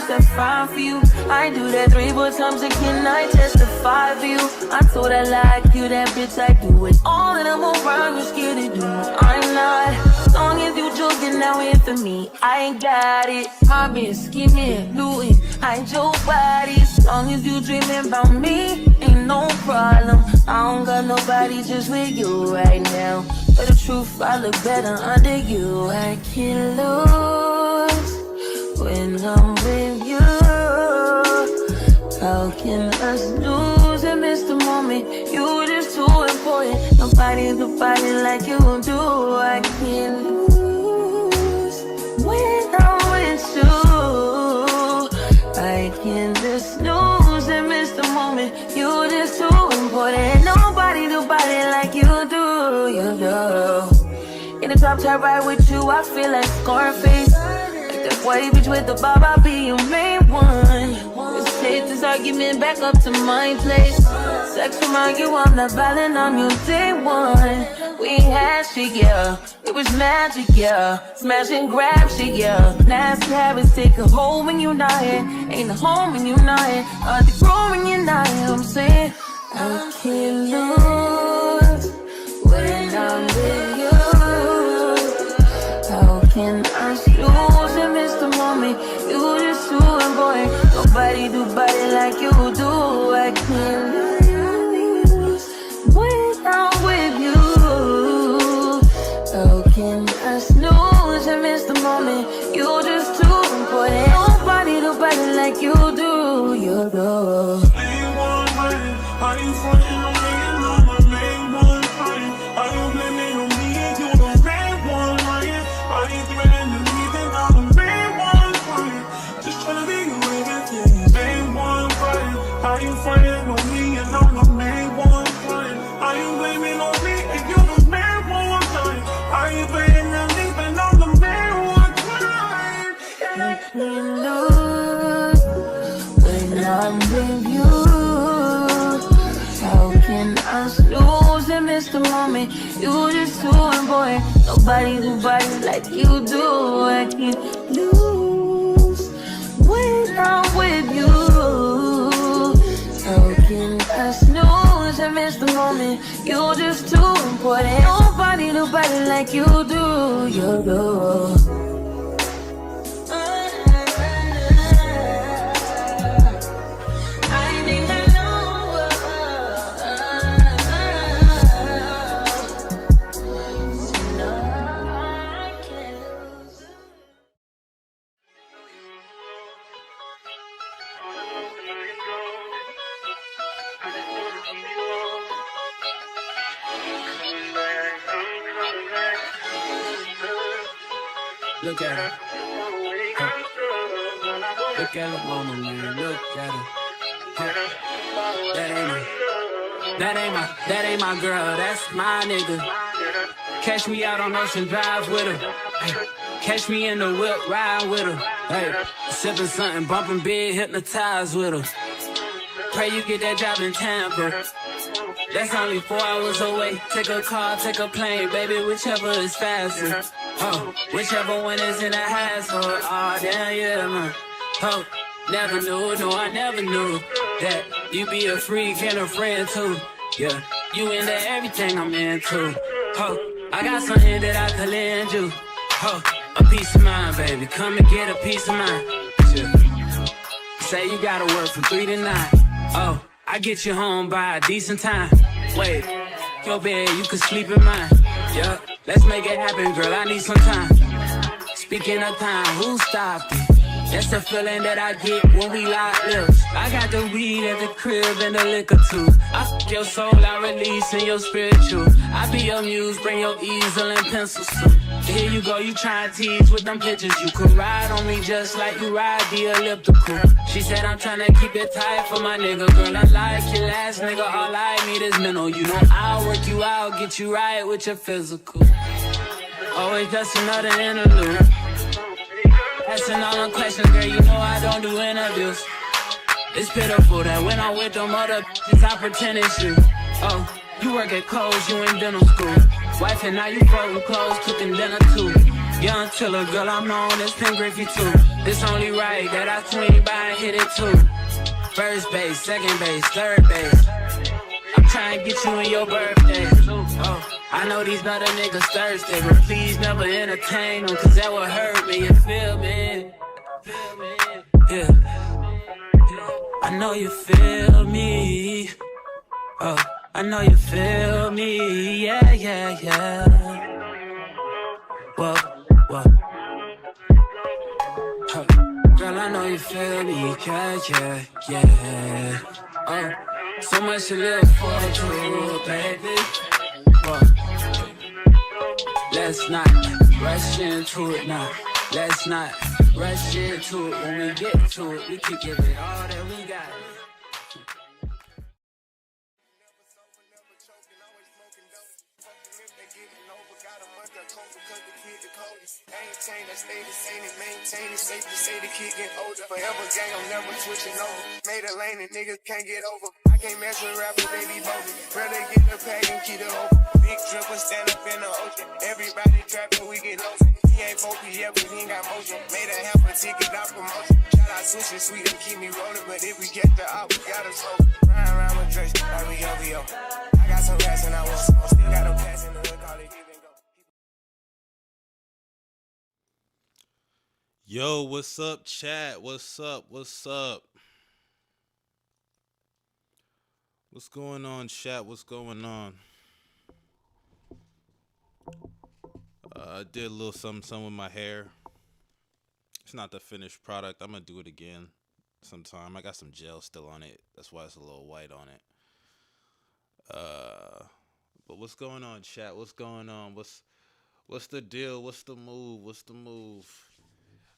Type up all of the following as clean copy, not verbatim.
is that fine for you? I do that 3-4 times again, I testify for you. I told I like you, that bitch, I do it. All that I'm around, you're scared to do. I'm not. As long as you joking, now in for me, I ain't got it. I've been scheming, looting, hide your body. As long as you dreaming about me, ain't no problem. I don't got nobody just with you right now. But the truth, I look better under you. I can't lose when I'm with you. How can us lose and miss the moment? You just too important. Nobody do body like you do. I can't lose when I'm with you. I can't just lose and miss the moment. You just too important. Nobody do body like you do. You do. In the top tier right with you, I feel like Scarface. Like that white bitch with the bob, I'll be your main one. Let's take this argument back up to my place. Sex remind you I'm not violent on you day one. We had shit, yeah. It was magic, yeah. Smash and grab shit, yeah. Nasty habits take a hold when you're not here. Ain't a home when you're not here. Hard to grow when you're not here. I'm saying I can't lose when I'm with you. How can I lose and miss the moment? You just too important. Nobody do body like you do. I can't lose when I'm with you. How can I snooze and miss the moment? You just too important. Nobody do body like you do. You do. Are you frontin' on me and I'm the main one crying? Are you blaming on me and you the main one lying? Are you threatening me then I'm the main one crying? Just tryna be your everything, main one crying. Are you frontin' on me and I'm the main one crying? Are you blaming on me and you the main one crying? Are you blaming on me and I'm the main one crying? I can't lose when I'm with you. How can I lose and miss the moment? You just too important. Nobody do body like you do. I can't lose when I'm with you. How can I snooze and miss the moment? You just too important. Nobody do body like you do. You do. Look at her. Look at the woman, man. Look at her. That ain't my girl. That's my nigga. Catch me out on Ocean Drive with her. Hey. Catch me in the whip, ride with her. Hey. Sipping something, bumping big, hypnotized with her. Pray you get that job in Tampa. That's only 4 hours away. Take a car, take a plane, baby, whichever is faster. Oh, whichever one is in the hassle. Oh, damn, yeah, man. Oh, never knew, no, I never knew that you be a freak and a friend too. Yeah, you into everything I'm into. Oh, I got something that I could lend you. Oh, a piece of mind, baby. Come and get a piece of mind. Yeah. Say you gotta work from 3 to 9. Oh, I get you home by a decent time. Wait, your bed, you can sleep in mine. Yeah, let's make it happen, girl, I need some time. Speaking of time, who stopped it? That's the feeling that I get when we lock lips. I got the weed at the crib and the liquor too. I fuck your soul, I release in your spiritual. I be your muse, bring your easel and pencils too. Here you go, you try to tease with them pictures. You could ride on me just like you ride the elliptical. She said I'm trying to keep it tight for my nigga. Girl, I like your last nigga, all I need is mental. You know I'll work you out, get you right with your physical. Always just another interlude. Asking all them questions, girl, you know I don't do interviews. It's pitiful that when I'm with them other bitches, I pretend it's you. Oh, you work at Kohl's, you in dental school. Wife and now you folding clothes, cooking dinner too. Young Tiller, girl, I'm known as Pin Griffey too. It's only right that I swing by and hit it too. First base, second base, third base. I'm trying to get you in your birthday. Oh, I know these other niggas thirsty, but please never entertain them, cause that would hurt me, you feel me? Yeah. I know you feel me. Oh, I know you feel me. Yeah, yeah, yeah. Whoa, whoa. Huh. Girl, I know you feel me. Yeah, yeah, yeah. Oh, so much to live for, true, baby. Whoa. Let's not rush into it now. Let's not rush into it. When we get to it, we can give it all that we got. Maintain it, safe to say the kid get older. Forever gang, I'm never switching over. Made a lane and niggas can't get over. I can't mess with rappers, they be bogus. Rather get the pack and keep it open. Big dripper stand up in the ocean. Everybody trapping, we get lost. He ain't focused yet, but he ain't got motion. Made a half a ticket, not promotion. Shout out Sushi Sweet and keep me rolling. But if we get the op, we gotta slow. Ride around with Drake, like we OVO. I got some rats and I want some. Still got a pass in the hood, call it give and go. Yo, what's up, chat? What's up? What's up? What's going on, chat? What's going on? I did a little something with my hair. It's not the finished product. I'm gonna do it again sometime. I got some gel still on it. That's why it's a little white on it. But what's going on, chat? What's going on? What's the deal? What's the move? What's the move?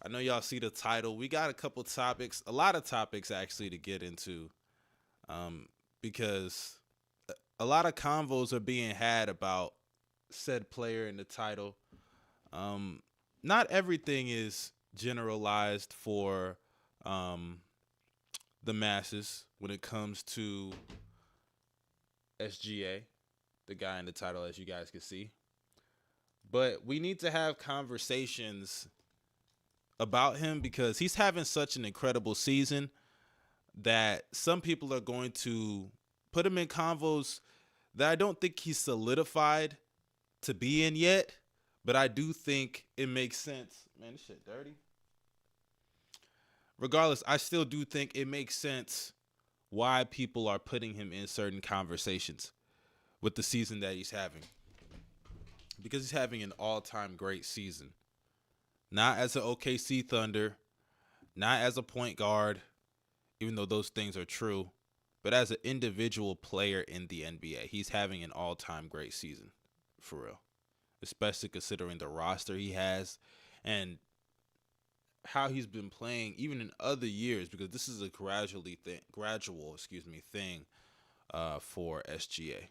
I know y'all see the title. We got a couple topics, a lot of topics actually to get into, because a lot of convos are being had about said player in the title. Not everything is generalized for the masses when it comes to SGA, the guy in the title, as you guys can see. But we need to have conversations about him because he's having such an incredible season that some people are going to put him in convos that I don't think he's solidified to be in yet, but I do think it makes sense. Man, this shit dirty. Regardless, I still do think it makes sense why people are putting him in certain conversations with the season that he's having. Because he's having an all-time great season. Not as an OKC Thunder, not as a point guard, even though those things are true, but as an individual player in the NBA. He's having an all-time great season, for real. Especially considering the roster he has and how he's been playing even in other years, because this is a gradual thing for SGA.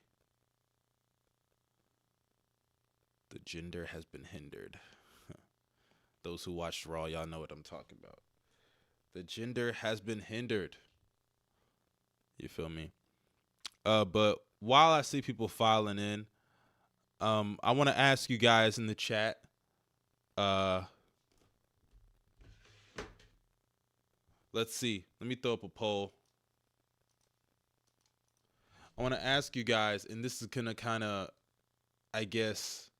The gender has been hindered. Those who watched Raw, y'all know what I'm talking about. The gender has been hindered. You feel me? But while I see people filing in, I want to ask you guys in the chat. Let's see. Let me throw up a poll. I want to ask you guys, and this is going to kind of, I guess,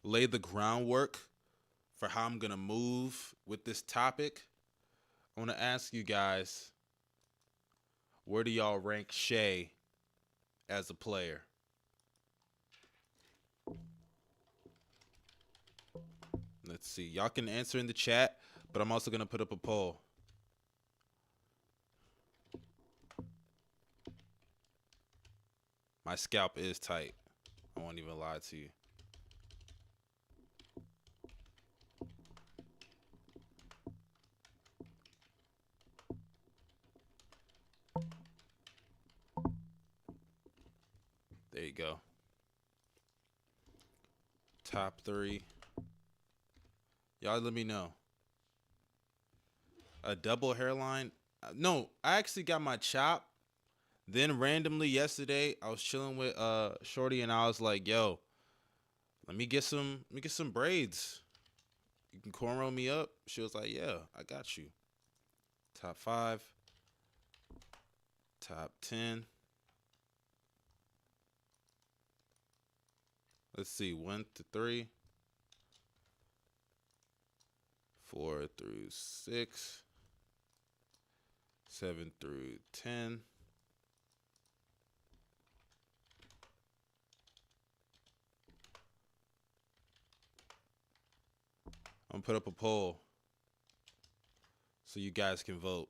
lay the groundwork for how I'm going to move with this topic. I want to ask you guys, where do y'all rank Shai as a player? Let's see. Y'all can answer in the chat, but I'm also going to put up a poll. My scalp is tight. I won't even lie to you. There you go. Top 3. Y'all let me know. A double hairline? No, I actually got my chop. Then randomly yesterday, I was chilling with Shorty and I was like, yo, let me get some braids. You can cornrow me up. She was like, yeah, I got you. Top 5. Top 10. Let's see, 1 to 3. 4 through 6. 7 through 10. I'm gonna put up a poll so you guys can vote.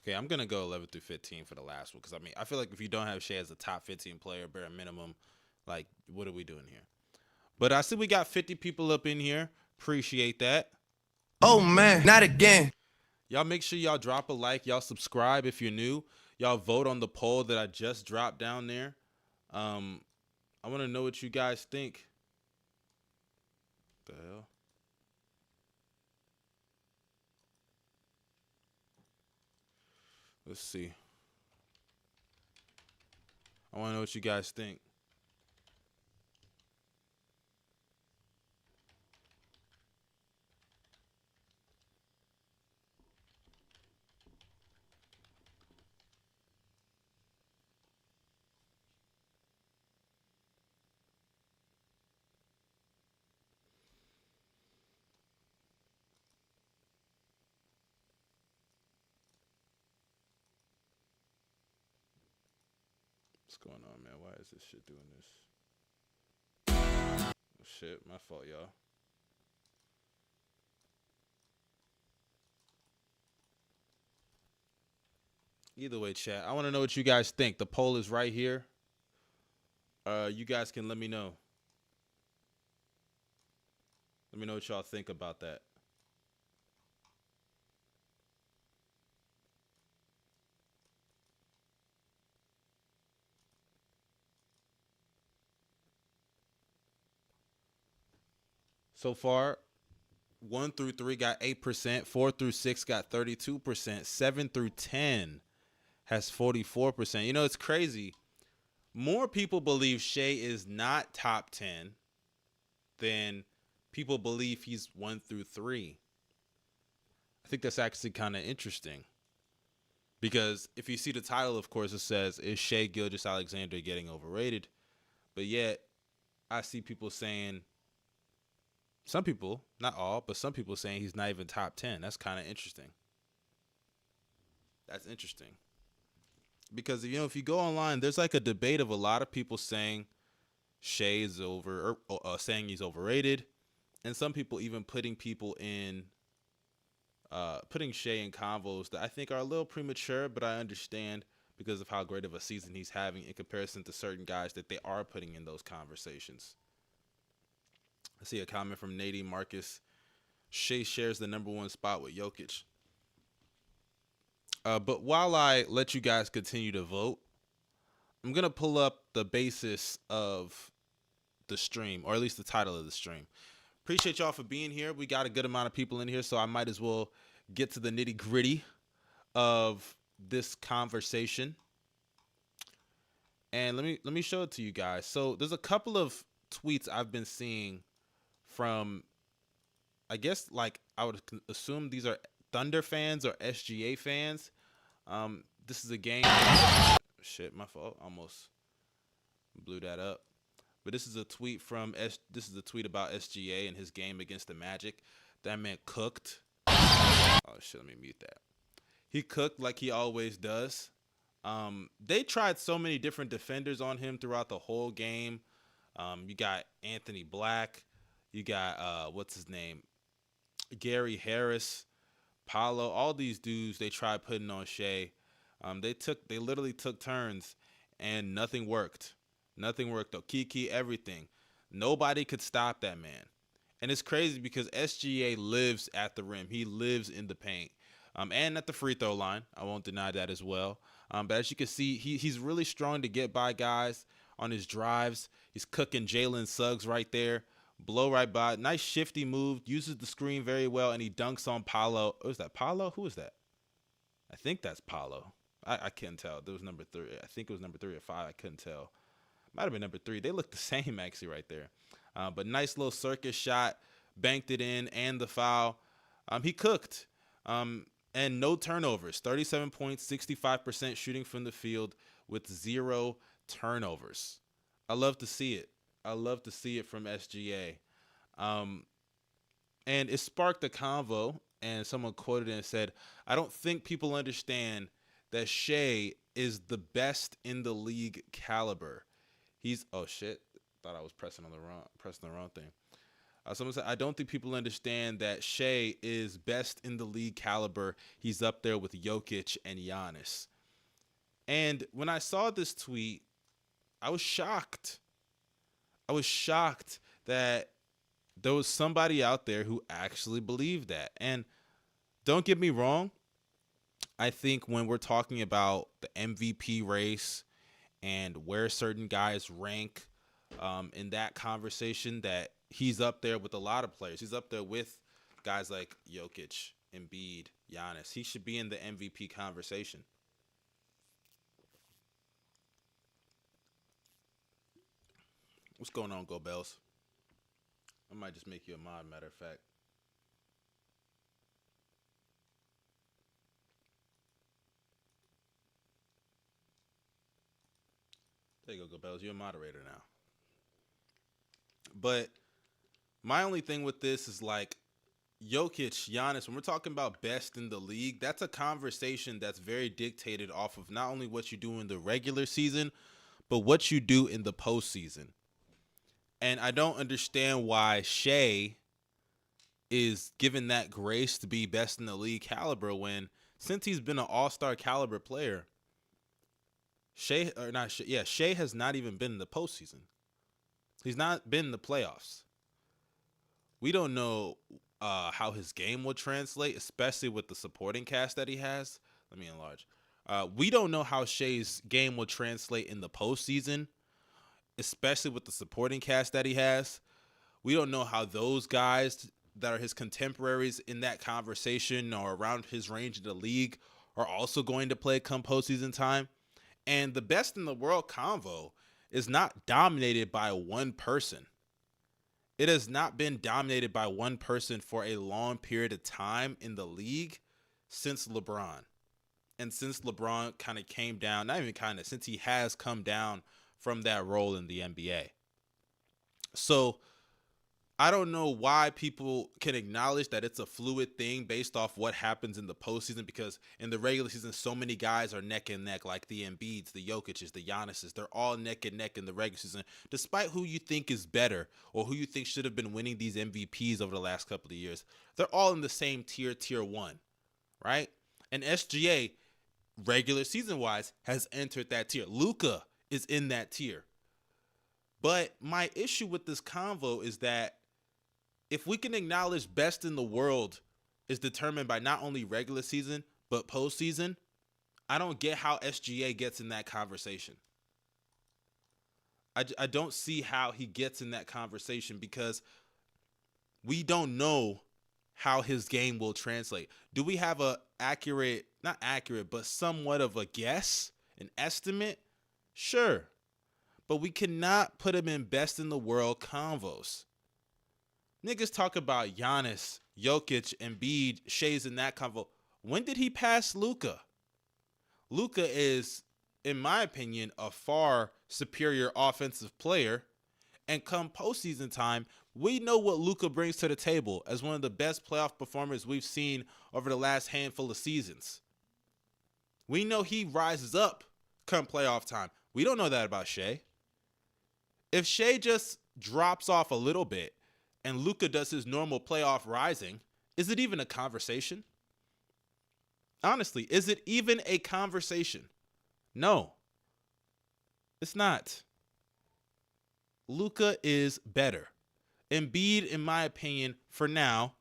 Okay, I'm gonna go 11 through 15 for the last one because I feel like if you don't have Shai as a top 15 player, bare minimum, like, what are we doing here? But I see we got 50 people up in here. Appreciate that. Oh man, not again. Y'all make sure y'all drop a like. Y'all subscribe if you're new. Y'all vote on the poll that I just dropped down there. I want to know what you guys think. What the hell? Let's see. I want to know what you guys think. What's going on, man? Why is this shit doing this? Oh, shit, my fault, y'all. Either way, chat, I want to know what you guys think. The poll is right here. You guys can let me know. Let me know what y'all think about that. So far, 1 through 3 got 8%, 4 through 6 got 32%, 7 through 10 has 44%. You know, it's crazy. More people believe Shai is not top 10 than people believe he's 1 through 3. I think that's actually kind of interesting. Because if you see the title, of course, it says, is Shai Gilgeous-Alexander getting overrated? But yet, I see people saying, some people, not all, but some people saying he's not even top 10. That's kind of interesting. That's interesting. Because, you know, if you go online, there's like a debate of a lot of people saying Shai is saying he's overrated. And some people even putting Shai in convos that I think are a little premature, but I understand because of how great of a season he's having in comparison to certain guys that they are putting in those conversations. I see a comment from Nadine Marcus. Shai shares the #1 spot with Jokic. But while I let you guys continue to vote, I'm going to pull up the basis of the stream, or at least the title of the stream. Appreciate y'all for being here. We got a good amount of people in here, so I might as well get to the nitty-gritty of this conversation. And let me show it to you guys. So there's a couple of tweets I've been seeing from, I guess, like, I would assume these are Thunder fans or SGA fans. This is a game. Shit, my fault. Almost blew that up. But this is a tweet this is a tweet about SGA and his game against the Magic. That man cooked. Oh shit, let me mute that. He cooked like he always does. They tried so many different defenders on him throughout the whole game. You got Anthony Black. You got what's his name? Gary Harris, Paolo, all these dudes they tried putting on Shai. They literally took turns and nothing worked. Nothing worked though. Kiki, everything. Nobody could stop that man. And it's crazy because SGA lives at the rim. He lives in the paint. And at the free throw line. I won't deny that as well. But as you can see, he's really strong to get by guys on his drives. He's cooking Jalen Suggs right there. Blow right by. Nice shifty move. Uses the screen very well. And he dunks on Paolo. Oh, is that Paolo? Who is that? I think that's Paolo. I couldn't tell. There was number 3. I think it was number 3 or 5. I couldn't tell. Might have been number 3. They look the same actually right there. But nice little circus shot, banked it in, and the foul. He cooked. And no turnovers. 37 points, 65% shooting from the field with 0 turnovers. I love to see it. I love to see it from SGA. And it sparked a convo, and someone quoted it and said, I don't think people understand that Shai is the best in the league caliber. Oh shit, thought I was pressing the wrong thing. Someone said, I don't think people understand that Shai is best in the league caliber. He's up there with Jokic and Giannis. And when I saw this tweet, I was shocked. I was shocked that there was somebody out there who actually believed that. And don't get me wrong. I think when we're talking about the MVP race and where certain guys rank in that conversation, that he's up there with a lot of players. He's up there with guys like Jokic, Embiid, Giannis. He should be in the MVP conversation. What's going on, Go Bells? I might just make you a mod, matter of fact. There you go, Go Bells. You're a moderator now. But my only thing with this is like Jokic, Giannis, when we're talking about best in the league, that's a conversation that's very dictated off of not only what you do in the regular season, but what you do in the postseason. And I don't understand why Shai is given that grace to be best in the league caliber when, since he's been an all-star caliber player, Shai has not even been in the postseason. He's not been in the playoffs. We don't know how his game will translate, especially with the supporting cast that he has. Let me enlarge. We don't know how Shai's game will translate in the postseason, especially with the supporting cast that he has. We don't know how those guys that are his contemporaries in that conversation or around his range in the league are also going to play come postseason time. And the best in the world convo is not dominated by one person. It has not been dominated by one person for a long period of time in the league since LeBron. And since LeBron kind of came down, not even kind of, since he has come down from that role in the NBA. So I don't know why people can acknowledge that it's a fluid thing based off what happens in the postseason, because in the regular season, so many guys are neck and neck, like the Embiids, the Jokic's, the Giannis's. They're all neck and neck in the regular season, despite who you think is better or who you think should have been winning these MVPs over the last couple of years. They're all in the same tier 1, right? And SGA, regular season-wise, has entered that tier. Luka is in that tier. But my issue with this convo is that if we can acknowledge best in the world is determined by not only regular season, but postseason, I don't get how SGA gets in that conversation. I don't see how he gets in that conversation because we don't know how his game will translate. Do we have a accurate, not accurate, but somewhat of a guess, an estimate? Sure. But we cannot put him in best in the world convos. Niggas talk about Giannis, Jokic, Embiid, Shai's in that convo. When did he pass Luka? Luka is, in my opinion, a far superior offensive player. And come postseason time, we know what Luka brings to the table as one of the best playoff performers we've seen over the last handful of seasons. We know he rises up come playoff time. We don't know that about Shai. If Shai just drops off a little bit and Luka does his normal playoff rising, is it even a conversation? Honestly, is it even a conversation? No, it's not. Luka is better. Embiid, in my opinion, for now,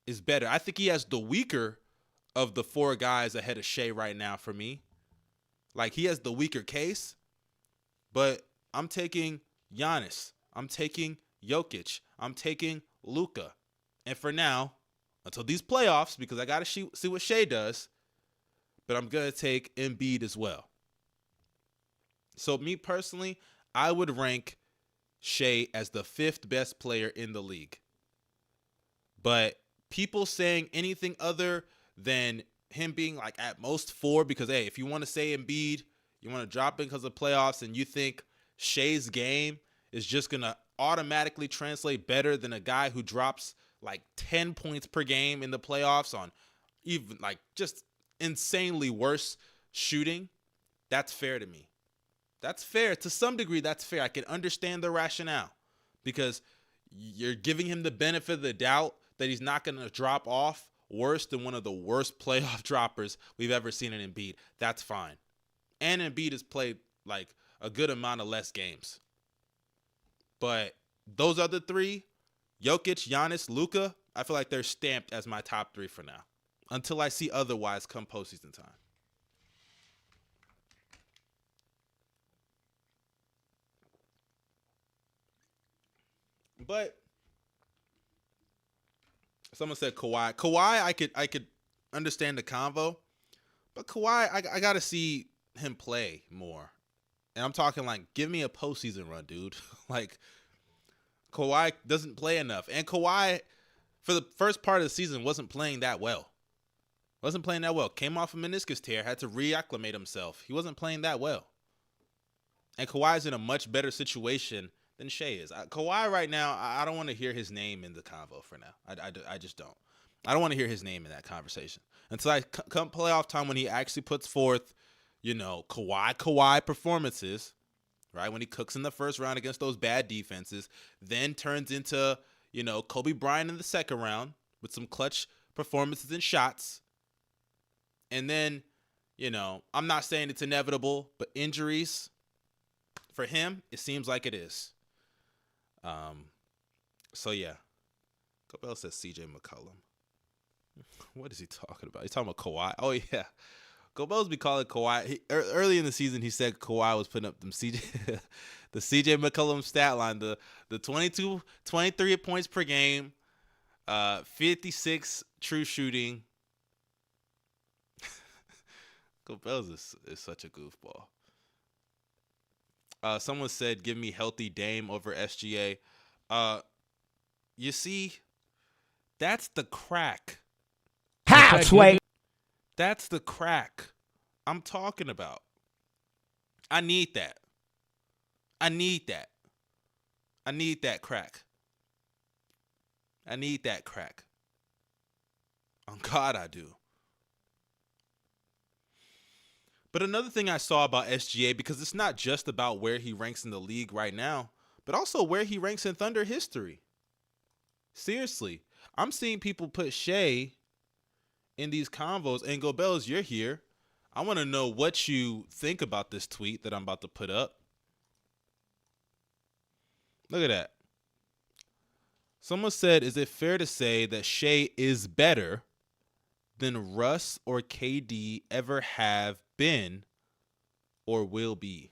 is better. I think he has the weaker of the 4 guys ahead of Shai right now for me. Like, he has the weaker case, but I'm taking Giannis. I'm taking Jokic. I'm taking Luka. And for now, until these playoffs, because I got to see what Shai does, but I'm going to take Embiid as well. So me personally, I would rank Shai as the 5th best player in the league. But people saying anything other than him being like at most 4, because hey, if you want to say Embiid, you want to drop in because of playoffs, and you think Shai's game is just going to automatically translate better than a guy who drops like 10 points per game in the playoffs on even like just insanely worse shooting, that's fair to me. That's fair. To some degree, that's fair. I can understand the rationale because you're giving him the benefit of the doubt that he's not going to drop off worse than one of the worst playoff droppers we've ever seen in Embiid. That's fine. And Embiid has played like a good amount of less games. But those other 3, Jokic, Giannis, Luka, I feel like they're stamped as my top 3 for now until I see otherwise come postseason time. But someone said Kawhi. Kawhi, I could understand the convo, but Kawhi, I gotta see him play more. And I'm talking like, give me a postseason run, dude. Like, Kawhi doesn't play enough. And Kawhi, for the first part of the season, wasn't playing that well. Came off a meniscus tear, had to reacclimate himself. He wasn't playing that well. And Kawhi's in a much better situation than Shai is. Kawhi right now, I don't want to hear his name in the convo for now. I just don't. I don't want to hear his name in that conversation. Until I come playoff time when he actually puts forth, Kawhi performances, right? When he cooks in the first round against those bad defenses, then turns into, Kobe Bryant in the second round with some clutch performances and shots. And then, I'm not saying it's inevitable, but injuries for him, it seems like it is. So yeah. Cobell says CJ McCollum. What is he talking about? He's talking about Kawhi. Oh yeah. Cobell's be calling Kawhi. Early in the season, he said Kawhi was putting up them CJ, the CJ McCollum stat line, the 23 points per game, 56 true shooting. Cobell's is such a goofball. Someone said, give me healthy Dame over SGA. You see, that's the crack. How, Sway? That's the crack I'm talking about. I need that. I need that crack. I need that crack. On God, I do. But another thing I saw about SGA, because it's not just about where he ranks in the league right now, but also where he ranks in Thunder history. Seriously, I'm seeing people put Shai in these convos, and Gobels, you're here. I want to know what you think about this tweet that I'm about to put up. Look at that. Someone said, is it fair to say that Shai is better than Russ or KD ever have been or will be?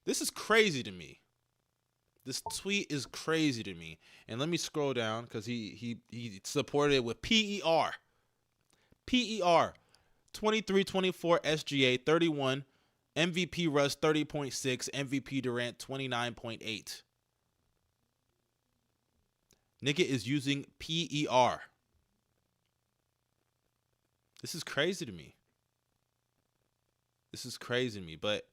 This is crazy to me. This tweet is crazy to me. And let me scroll down because he supported it with PER. PER 23-24 SGA 31. MVP Russ 30.6. MVP Durant 29.8. Nigga is using PER. This is crazy to me. But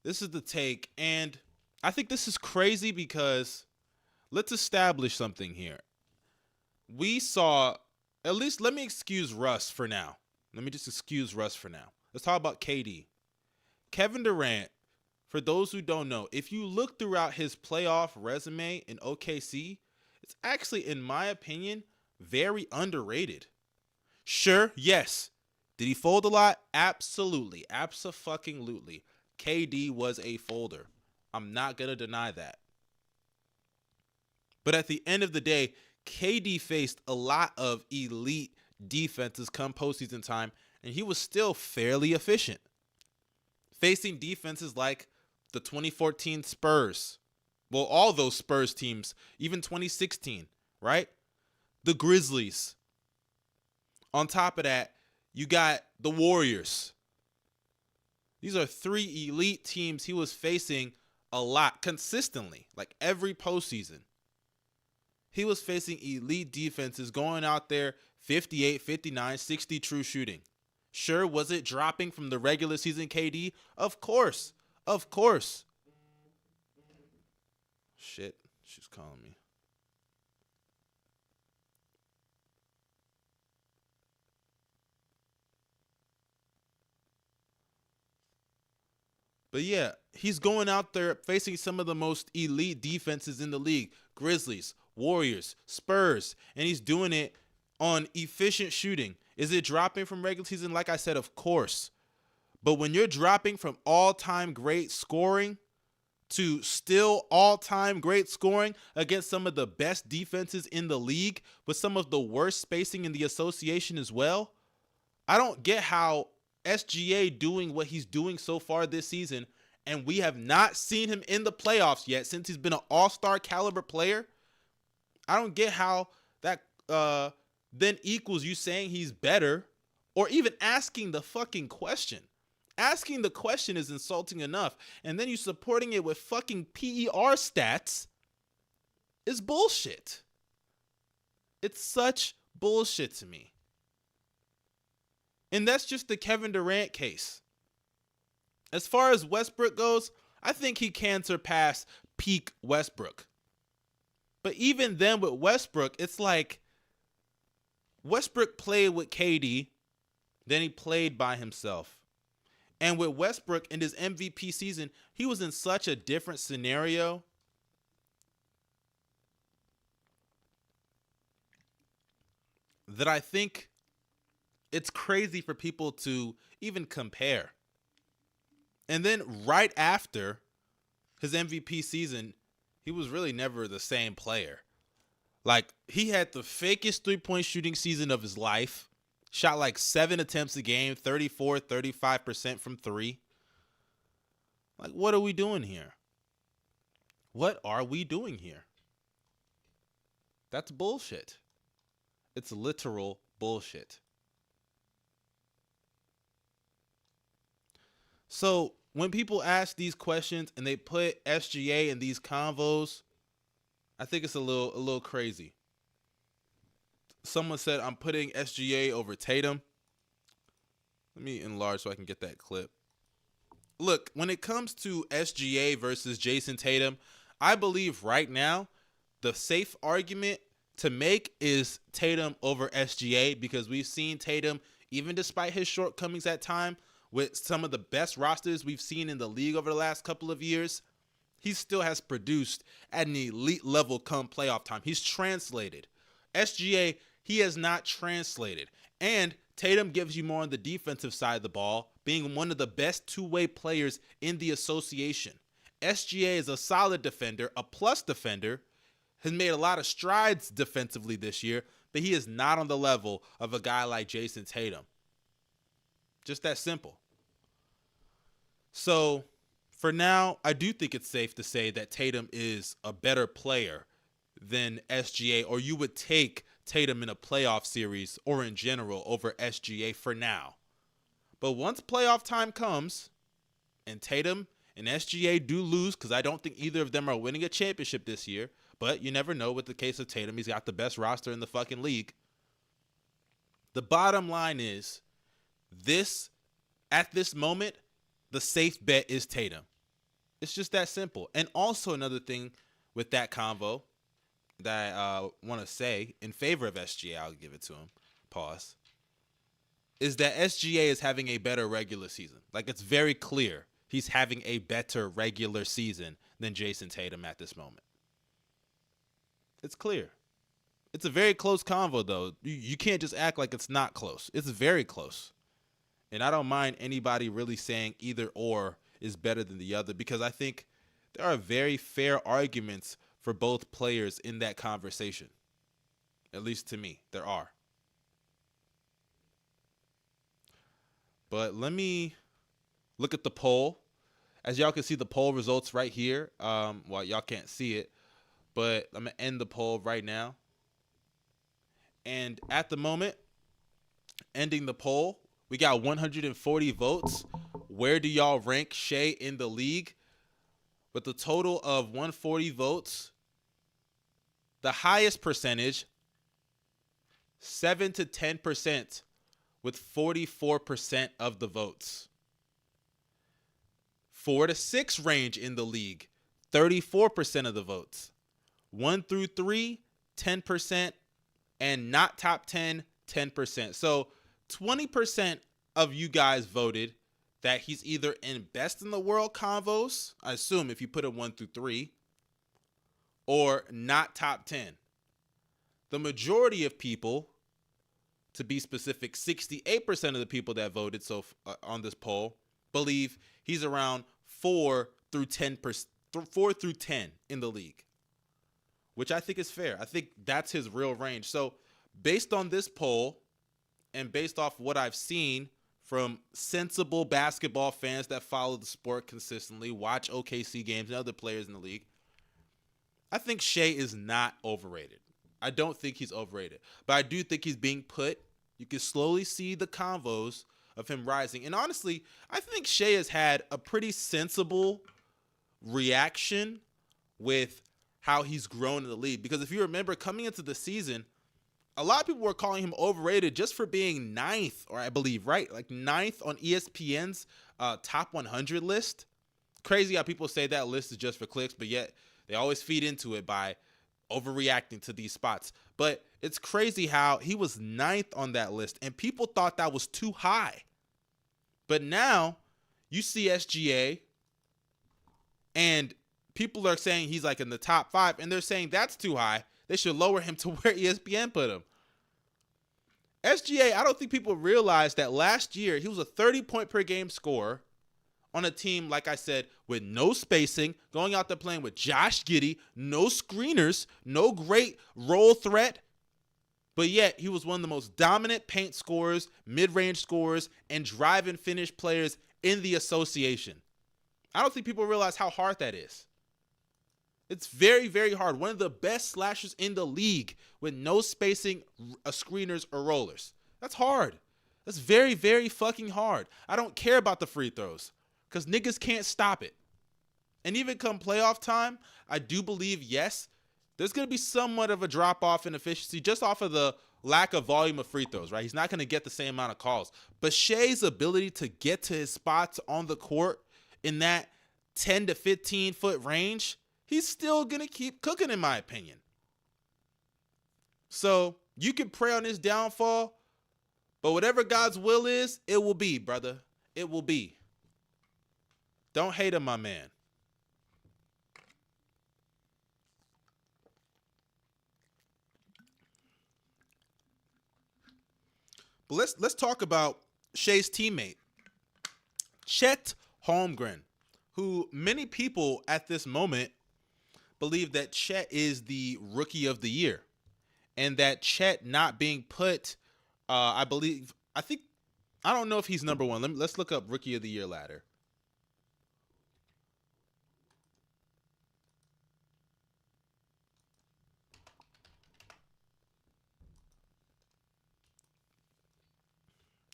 this is the take. And I think this is crazy because let's establish something here. We saw, at least let me excuse Russ for now. Let's talk about KD. Kevin Durant, for those who don't know, if you look throughout his playoff resume in OKC, it's actually, in my opinion, very underrated. Sure, yes. Did he fold a lot? Absolutely. Abso-fucking-lutely. KD was a folder. I'm not going to deny that. But at the end of the day, KD faced a lot of elite defenses come postseason time, and he was still fairly efficient. Facing defenses like the 2014 Spurs. Well, all those Spurs teams, even 2016, right? The Grizzlies. On top of that, You got the Warriors. These are 3 elite teams he was facing a lot consistently, like every postseason. He was facing elite defenses going out there 58, 59, 60 true shooting. Sure, was it dropping from the regular season KD? Of course. Of course. Shit, she's calling me. But yeah, he's going out there facing some of the most elite defenses in the league. Grizzlies, Warriors, Spurs, and he's doing it on efficient shooting. Is it dropping from regular season? Like I said, of course. But when you're dropping from all-time great scoring to still all-time great scoring against some of the best defenses in the league with some of the worst spacing in the association as well, I don't get how SGA doing what he's doing so far this season, and we have not seen him in the playoffs yet since he's been an all-star caliber player. I don't get how that then equals you saying he's better or even asking the fucking question. Asking the question is insulting enough, and then you supporting it with fucking PER stats is bullshit. It's such bullshit to me. And that's just the Kevin Durant case. As far as Westbrook goes, I think he can surpass peak Westbrook. But even then with Westbrook, it's like Westbrook played with KD, then he played by himself. And with Westbrook in his MVP season, he was in such a different scenario. That I think it's crazy for people to even compare. And then right after his MVP season, he was really never the same player. Like, he had the fakest three-point shooting season of his life. Shot like 7 attempts a game, 34, 35% from 3. Like, what are we doing here? What are we doing here? That's bullshit. It's literal bullshit. So when people ask these questions and they put SGA in these convos, I think it's a little crazy. Someone said, I'm putting SGA over Tatum. Let me enlarge so I can get that clip. Look, when it comes to SGA versus Jason Tatum, I believe right now the safe argument to make is Tatum over SGA, because we've seen Tatum, even despite his shortcomings at time, with some of the best rosters we've seen in the league over the last couple of years, he still has produced at an elite level come playoff time. He's translated. SGA, he has not translated. And Tatum gives you more on the defensive side of the ball, being one of the best two-way players in the association. SGA is a solid defender, a plus defender, has made a lot of strides defensively this year, but he is not on the level of a guy like Jason Tatum. Just that simple. So for now, I do think it's safe to say that Tatum is a better player than SGA, or you would take Tatum in a playoff series or in general over SGA for now. But once playoff time comes and Tatum and SGA do lose, because I don't think either of them are winning a championship this year, but you never know with the case of Tatum. He's got the best roster in the fucking league. The bottom line is, at this moment, the safe bet is Tatum. It's just that simple. And also another thing with that convo that I want to say in favor of SGA, I'll give it to him, pause, is that SGA is having a better regular season. Like, it's very clear he's having a better regular season than Jason Tatum at this moment. It's clear. It's a very close convo, though. You can't just act like it's not close. It's very close. And I don't mind anybody really saying either or is better than the other, because I think there are very fair arguments for both players in that conversation. At least to me, there are. But let me look at the poll. As y'all can see the poll results right here. Well, y'all can't see it, but I'm going to end the poll right now. And at the moment, ending the poll We got 140 votes. Where do y'all rank Shai in the league? With a total of 140 votes, the highest percentage, 7 to 10%, with 44% of the votes. 4 to 6 range in the league, 34% of the votes. 1 through 3, 10%, and not top 10, 10%. So 20% of you guys voted that he's either in best in the world convos, I assume if you put it 1 through 3, or not top 10. The majority of people, to be specific, 68% of the people that voted on this poll believe he's around 4 through 10%, 4 through 10 in the league, which I think is fair. I think that's his real range. So based on this poll and based off what I've seen from sensible basketball fans that follow the sport consistently, watch OKC games and other players in the league, I think Shai is not overrated. I don't think he's overrated, but I do think he's being put. You can slowly see the convos of him rising. And honestly, I think Shai has had a pretty sensible reaction with how he's grown in the league. Because if you remember, coming into the season, a lot of people were calling him overrated just for being 9th, or I believe, right? Like 9th on ESPN's top 100 list. Crazy how people say that list is just for clicks, but yet they always feed into it by overreacting to these spots. But it's crazy how he was 9th on that list, and people thought that was too high. But now you see SGA, and people are saying he's like in the top 5, and they're saying that's too high. They should lower him to where ESPN put him. SGA, I don't think people realize that last year he was a 30-point per game scorer on a team, like I said, with no spacing, going out there playing with Josh Giddey, no screeners, no great roll threat. But yet he was one of the most dominant paint scorers, mid-range scorers, and drive and finish players in the association. I don't think people realize how hard that is. It's very, very hard. One of the best slashers in the league with no spacing, screeners, or rollers. That's hard. That's very, very fucking hard. I don't care about the free throws because niggas can't stop it. And even come playoff time, I do believe, yes, there's going to be somewhat of a drop-off in efficiency just off of the lack of volume of free throws, right? He's not going to get the same amount of calls. But Shai's ability to get to his spots on the court in that 10 to 15-foot range, he's still going to keep cooking, in my opinion. So you can pray on his downfall, but whatever God's will is, it will be, brother. It will be. Don't hate him, my man. But let's talk about Shai's teammate, Chet Holmgren, who many people at this moment believe that Chet is the rookie of the year, and that Chet not being put, I don't know if he's number one. Let's look up rookie of the year ladder.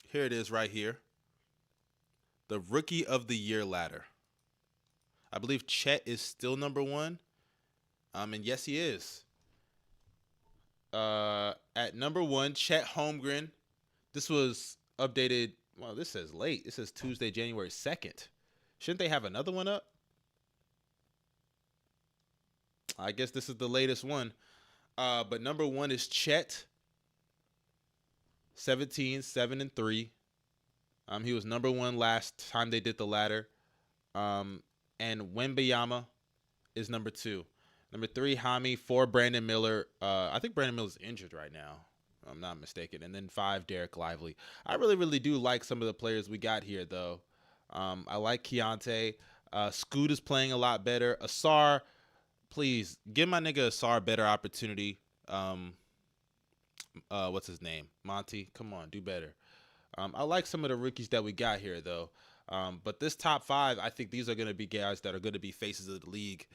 Here it is right here. The rookie of the year ladder. I believe Chet is still number one. And yes, he is. At number one, Chet Holmgren. This was updated. Well, this says late. This says Tuesday, January 2nd. Shouldn't they have another one up? I guess this is the latest one. But number one is Chet. 17, 7-3. He was number one last time they did the ladder. And Wembanyama is number two. Number three, Hami. 4, Brandon Miller. I think Brandon Miller's injured right now, if I'm not mistaken. And then 5, Derek Lively. I really, really do like some of the players we got here, though. I like Keontae. Scoot is playing a lot better. Asar, please, give my nigga Asar a better opportunity. What's his name? Monty. Come on, do better. I like some of the rookies that we got here, though. But this top 5, I think these are going to be guys that are going to be faces of the league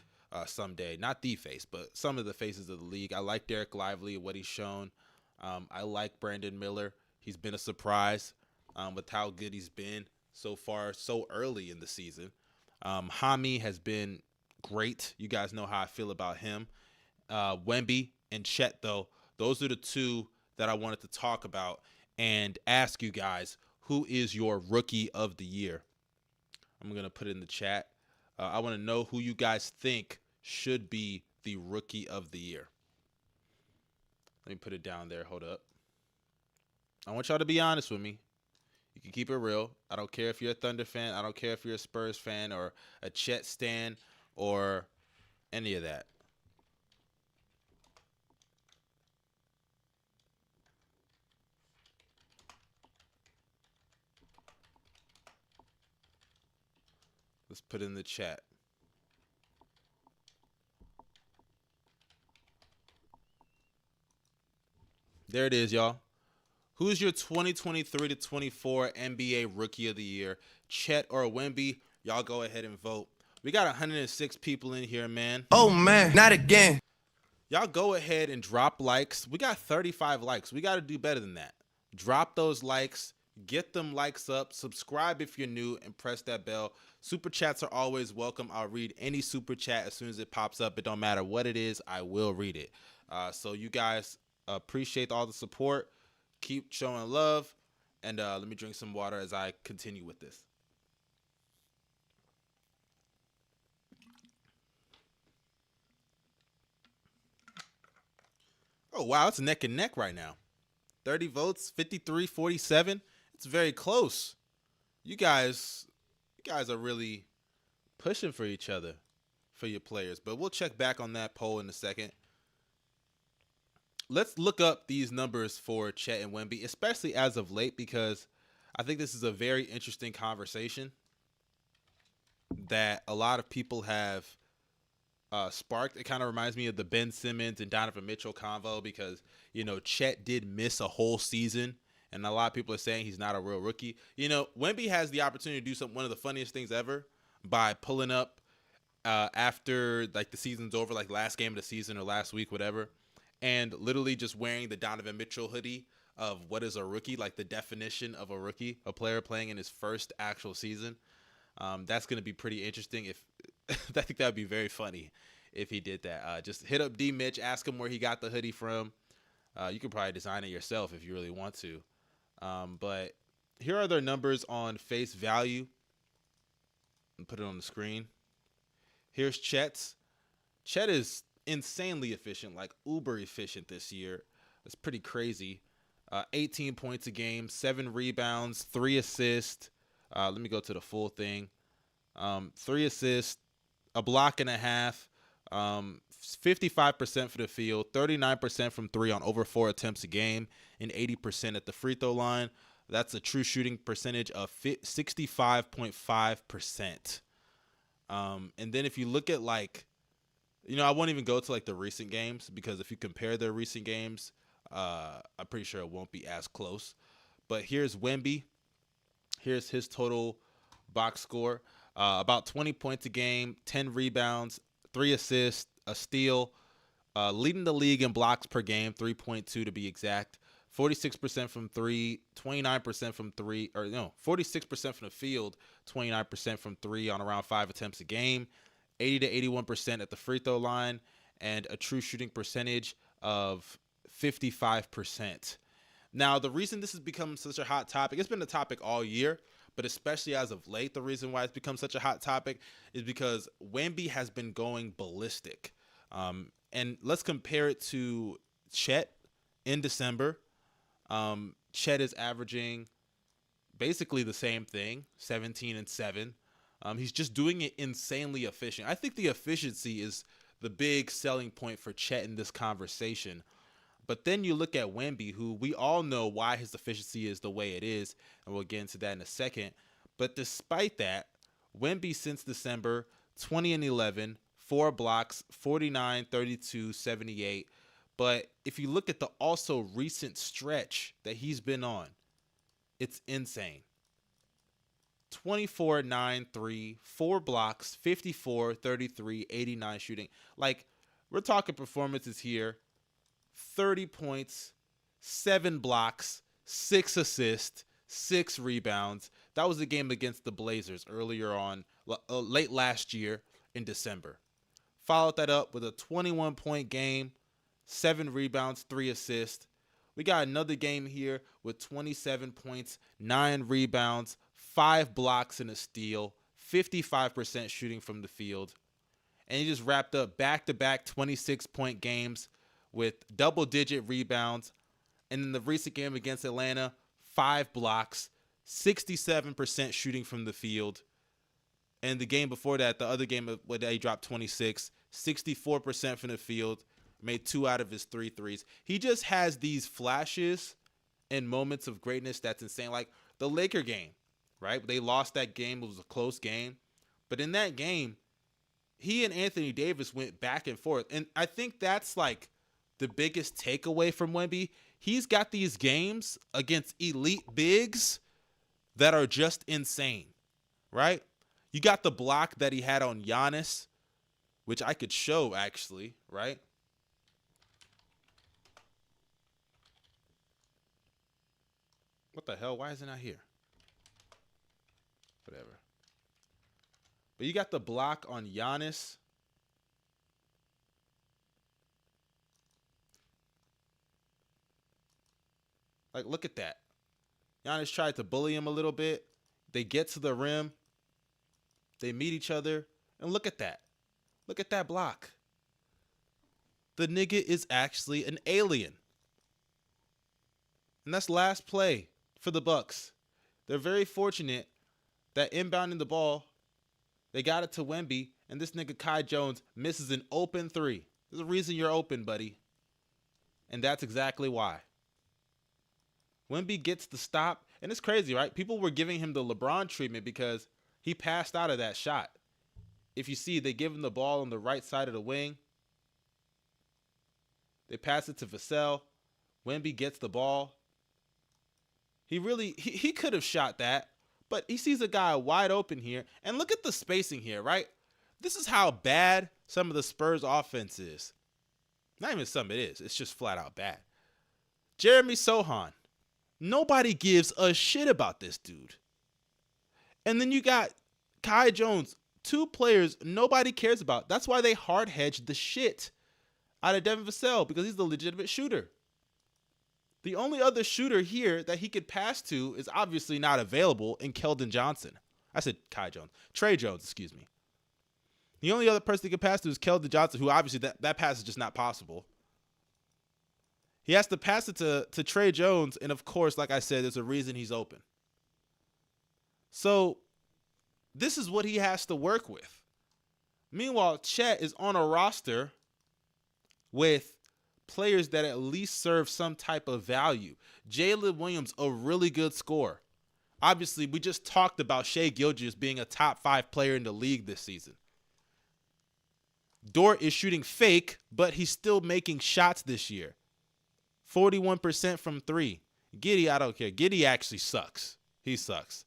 someday. Not the face, but some of the faces of the league. I like Derek Lively, what he's shown. I like Brandon Miller. He's been a surprise. with how good he's been so far, so early in the season. Hami has been great. You guys know how I feel about him. Wemby and Chet, though, those are the two that I wanted to talk about and ask you guys, who is your rookie of the year? I'm going to put it in the chat. I want to know who you guys think should be the rookie of the year. Let me put it down there. Hold up. I want y'all to be honest with me. You can keep it real. I don't care if you're a Thunder fan. I don't care if you're a Spurs fan or a Chet stan or any of that. Let's put it in the chat. There it is, y'all. Who's your 2023 to 24 NBA Rookie of the Year? Chet or Wemby? Y'all go ahead and vote. We got 106 people in here, man. Oh man, not again. Y'all go ahead and drop likes. We got 35 likes. We got to do better than that. Drop those likes. Get them likes up. Subscribe if you're new and press that bell. Super chats are always welcome. I'll read any super chat as soon as it pops up. It don't matter what it is. I will read it. So you guys appreciate all the support. Keep showing love. And let me drink some water as I continue with this. Oh, wow. It's neck and neck right now. 30 votes, 53-47. It's very close. You guys are really pushing for each other, for your players. But we'll check back on that poll in a second. Let's look up these numbers for Chet and Wemby, especially as of late, because I think this is a very interesting conversation that a lot of people have sparked. It kind of reminds me of the Ben Simmons and Donovan Mitchell convo because, you know, Chet did miss a whole season, and a lot of people are saying he's not a real rookie. You know, Wemby has the opportunity to do one of the funniest things ever by pulling up after, like, the season's over, like last game of the season or last week, whatever, and literally just wearing the Donovan Mitchell hoodie of what is a rookie, like the definition of a rookie, a player playing in his first actual season. That's going to be pretty interesting. If I think that would be very funny if he did that. Just hit up D Mitch, ask him where he got the hoodie from. You could probably design it yourself if you really want to. But here are their numbers on face value. And put it on the screen. Here's Chet's. Chet is insanely efficient, like uber efficient this year. It's pretty crazy. 18 points a game, 7 rebounds, 3 assists. Let me go to the full thing. 3 assists, a block and a half, 55% for the field, 39% from 3 on over 4 attempts a game, and 80% at the free throw line. That's a true shooting percentage of 65.5%. And then if you look at, like, you know, I won't even go to like the recent games because if you compare their recent games, I'm pretty sure it won't be as close. But here's Wemby. Here's his total box score. About 20 points a game, 10 rebounds, 3 assists, a steal, leading the league in blocks per game, 3.2 to be exact. 46% from 3, 29% from 3, or no, 46% from the field, 29% from 3 on around 5 attempts a game, 80 to 81% at the free throw line, and a true shooting percentage of 55%. Now, the reason this has become such a hot topic, it's been a topic all year, but especially as of late, the reason why it's become such a hot topic is because Wemby has been going ballistic. And let's compare it to Chet in December. Chet is averaging basically the same thing, 17 and 7. He's just doing it insanely efficient. I think the efficiency is the big selling point for Chet in this conversation. But then you look at Wemby, who we all know why his efficiency is the way it is, and we'll get into that in a second. But despite that, Wemby since December, 20 and 11, 4 blocks, 49, 32, 78. But if you look at the also recent stretch that he's been on, it's insane. 24, 9, 3, 4 blocks, 54, 33, 89 shooting. Like, we're talking performances here. 30 points, 7 blocks, 6 assists, 6 rebounds. That was the game against the Blazers earlier on, late last year in December. Followed that up with a 21-point game, 7 rebounds, 3 assists. We got another game here with 27 points, 9 rebounds, 5 blocks and a steal, 55% shooting from the field. And he just wrapped up back-to-back 26-point games with double-digit rebounds. And in the recent game against Atlanta, 5 blocks, 67% shooting from the field. And the game before that, the other game where he dropped 26, 64% from the field, made 2 out of his 3 threes. He just has these flashes and moments of greatness that's insane. Like the Laker game, right? They lost that game. It was a close game. But in that game, he and Anthony Davis went back and forth. And I think that's like the biggest takeaway from Wemby. He's got these games against elite bigs that are just insane, right? You got the block that he had on Giannis, which I could show actually, right? What the hell? Why isn't I here? Whatever. But you got the block on Giannis. Like, look at that. Giannis tried to bully him a little bit. They get to the rim. They meet each other. And look at that. Look at that block. The nigga is actually an alien. And that's last play for the Bucks. They're very fortunate that inbounding the ball, they got it to Wemby, and this nigga Kai Jones misses an open 3. There's a reason you're open, buddy. And that's exactly why. Wemby gets the stop, and it's crazy, right? People were giving him the LeBron treatment because he passed out of that shot. If you see, they give him the ball on the right side of the wing. They pass it to Vassell. Wemby gets the ball. He could have shot that, but he sees a guy wide open here. And look at the spacing here, right? This is how bad some of the Spurs offense is. Not even some it is. It's just flat out bad. Jeremy Sohan. Nobody gives a shit about this dude. And then you got Kai Jones. 2 players nobody cares about. That's why they hard hedged the shit out of Devin Vassell, because he's the legitimate shooter. The only other shooter here that he could pass to is obviously not available in Keldon Johnson. I said Kai Jones. Trey Jones, excuse me. The only other person he could pass to is Keldon Johnson, who obviously that pass is just not possible. He has to pass it to Trey Jones, and of course, like I said, there's a reason he's open. So this is what he has to work with. Meanwhile, Chet is on a roster with players that at least serve some type of value. Jalen Williams, a really good scorer. Obviously, we just talked about Shai Gilgeous being a top 5 player in the league this season. Dort is shooting fake, but he's still making shots this year. 41% from 3. Giddey, I don't care. Giddey actually sucks. He sucks.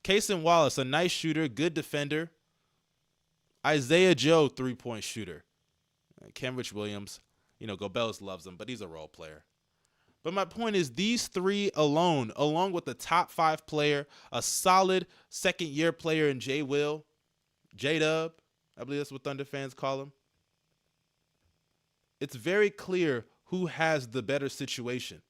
Cason Wallace, a nice shooter, good defender. Isaiah Joe, 3-point shooter. Kenrich Williams, Gobels loves him, but he's a role player. But my point is, these 3 alone, along with the top 5 player, a solid second-year player in J-Dub, I believe that's what Thunder fans call him. It's very clear who has the better situation.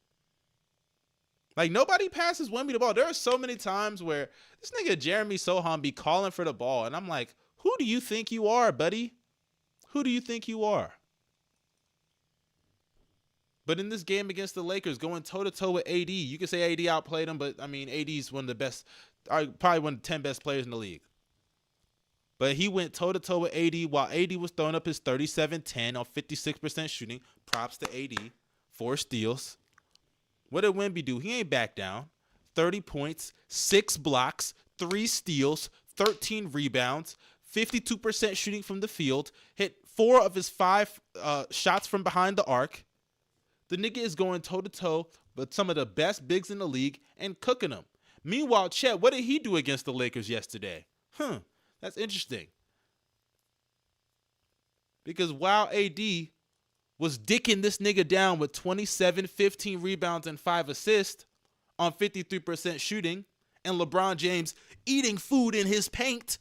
Like, nobody passes Wemby the ball. There are so many times where this nigga Jeremy Sohan be calling for the ball, and I'm like, who do you think you are, buddy? Who do you think you are? But in this game against the Lakers, going toe-to-toe with AD, you can say AD outplayed him, but, AD's one of the best, probably one of the 10 best players in the league. But he went toe-to-toe with AD while AD was throwing up his 37-10 on 56% shooting. Props to AD. 4 steals. What did Wemby do? He ain't back down. 30 points, 6 blocks, 3 steals, 13 rebounds, 52% shooting from the field, hit 4 of his 5 shots from behind the arc. The nigga is going toe-to-toe with some of the best bigs in the league and cooking them. Meanwhile, Chet, what did he do against the Lakers yesterday? That's interesting. Because while AD was dicking this nigga down with 27, 15 rebounds, and 5 assists, on 53% shooting and LeBron James eating food in his paint.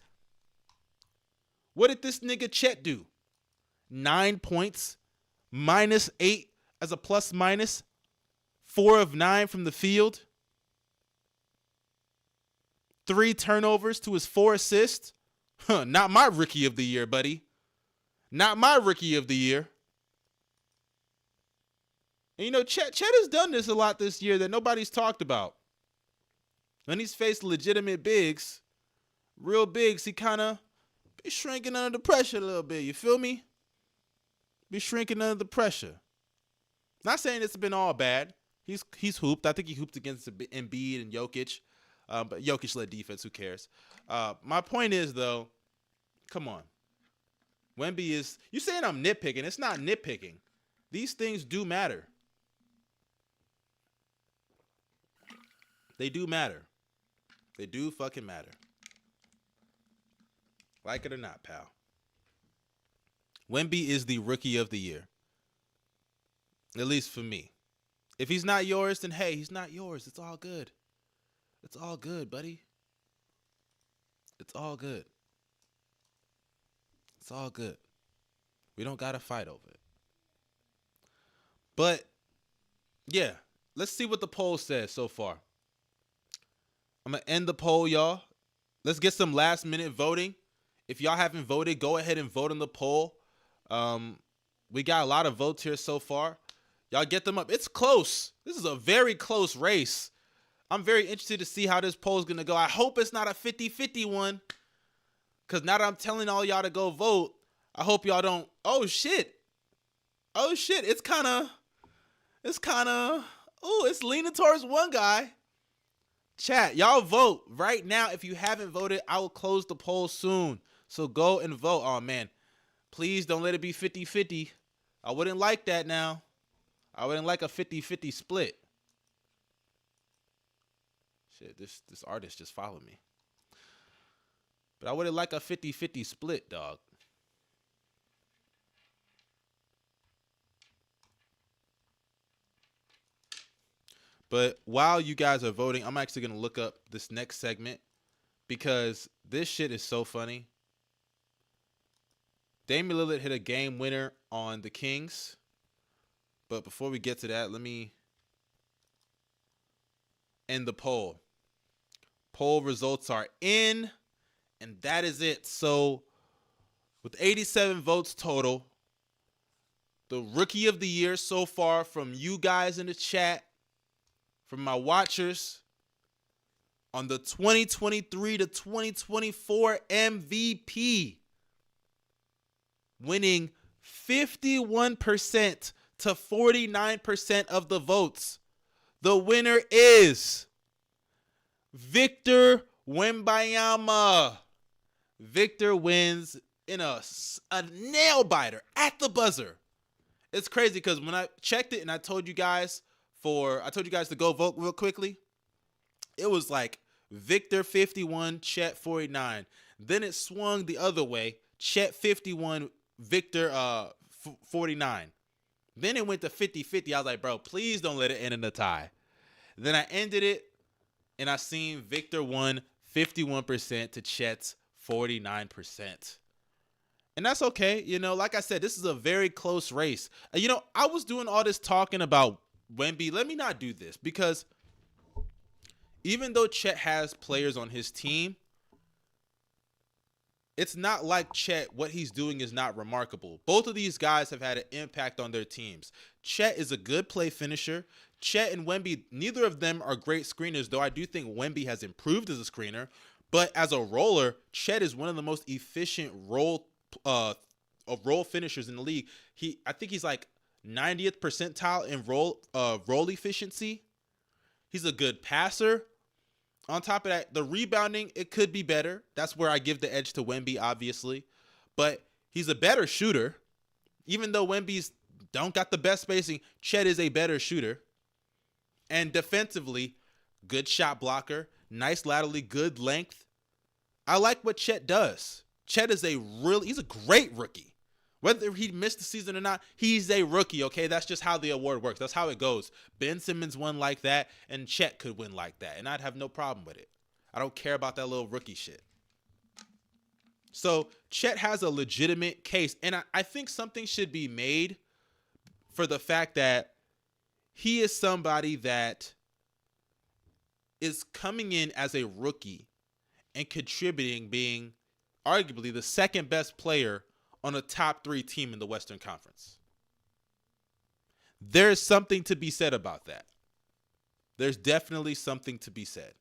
What did this nigga Chet do? 9 points, -8 as a plus minus, 4 of 9 from the field, 3 turnovers to his 4 assists. Not my rookie of the year, buddy. Not my rookie of the year. And you know, Chet has done this a lot this year that nobody's talked about. When he's faced legitimate bigs, real bigs, he kind of be shrinking under the pressure a little bit. You feel me? Be shrinking under the pressure. Not saying it's been all bad. He's hooped. I think he hooped against Embiid and Jokic. But Jokic led defense. Who cares? My point is, though, come on. Wemby is... You saying I'm nitpicking. It's not nitpicking. These things do matter. They do matter. They do fucking matter. Like it or not, pal. Wemby is the rookie of the year. At least for me. If he's not yours, then hey, he's not yours. It's all good. It's all good, buddy. It's all good. It's all good. We don't got to fight over it. But, yeah. Let's see what the poll says so far. I'm going to end the poll, y'all. Let's get some last minute voting. If y'all haven't voted, go ahead and vote on the poll. We got a lot of votes here so far. Y'all get them up. It's close. This is a very close race. I'm very interested to see how this poll is going to go. I hope it's not a 50-50 one. Because now that I'm telling all y'all to go vote, I hope y'all don't. Oh, shit. Oh, shit. It's kind of, it's leaning towards one guy. Chat, y'all vote right now. If you haven't voted, I will close the poll soon. So go and vote. Oh, man. Please don't let it be 50-50. I wouldn't like that now. I wouldn't like a 50-50 split. Shit, this artist just followed me. But I wouldn't like a 50-50 split, dog. But while you guys are voting, I'm actually going to look up this next segment because this shit is so funny. Damian Lillard hit a game winner on the Kings. But before we get to that, let me end the poll. Poll results are in, and that is it. So with 87 votes total, the rookie of the year so far from you guys in the chat, from my watchers, on the 2023 to 2024 MVP, winning 51% to 49% of the votes. The winner is Victor Wembanyama. Victor wins in a nail biter at the buzzer. It's crazy because when I checked it and I told you guys to go vote real quickly, it was like Victor 51, Chet 49. Then it swung the other way, Chet 51, Victor 49. Then it went to 50-50. I was like, bro, please don't let it end in a tie. Then I ended it, and I seen Victor won 51% to Chet's 49%. And that's okay. You know, like I said, this is a very close race. You know, I was doing all this talking about Wemby. Let me not do this because even though Chet has players on his team, it's not like Chet, what he's doing is not remarkable. Both of these guys have had an impact on their teams. Chet is a good play finisher. Chet and Wemby, neither of them are great screeners, though I do think Wemby has improved as a screener. But as a roller, Chet is one of the most efficient role finishers in the league. I think he's like 90th percentile in roll efficiency. He's a good passer. On top of that, the rebounding, it could be better. That's where I give the edge to Wemby, obviously. But he's a better shooter. Even though Wemby's don't got the best spacing, Chet is a better shooter. And defensively, good shot blocker, nice laterally, good length. I like what Chet does. Chet is he's a great rookie. Whether he missed the season or not, he's a rookie, okay? That's just how the award works. That's how it goes. Ben Simmons won like that, and Chet could win like that, and I'd have no problem with it. I don't care about that little rookie shit. So Chet has a legitimate case, and I think something should be made for the fact that he is somebody that is coming in as a rookie and contributing, being arguably the second best player on a top 3 team in the Western Conference. There's something to be said about that. There's definitely something to be said.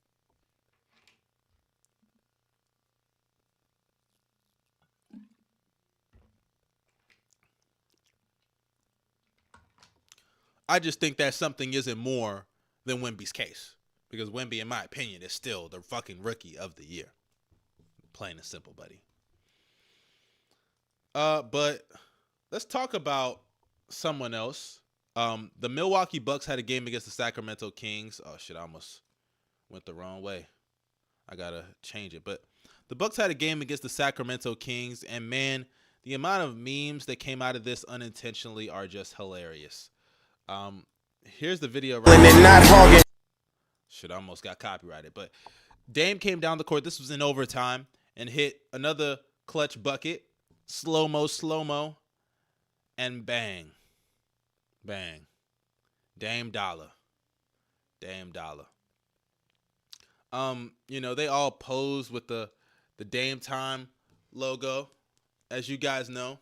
I just think that something isn't more than Wemby's case. Because Wemby, in my opinion, is still the fucking rookie of the year. Plain and simple, buddy. But let's talk about someone else. The Milwaukee Bucks had a game against the Sacramento Kings. Oh, shit, I almost went the wrong way. I got to change it. But the Bucks had a game against the Sacramento Kings. And, man, the amount of memes that came out of this unintentionally are just hilarious. Here's the video right now. Shit, I almost got copyrighted. But Dame came down the court. This was in overtime and hit another clutch bucket. Slow-mo. And bang. Bang. Dame Dollar. You know, they all pose with the Dame Time logo, as you guys know.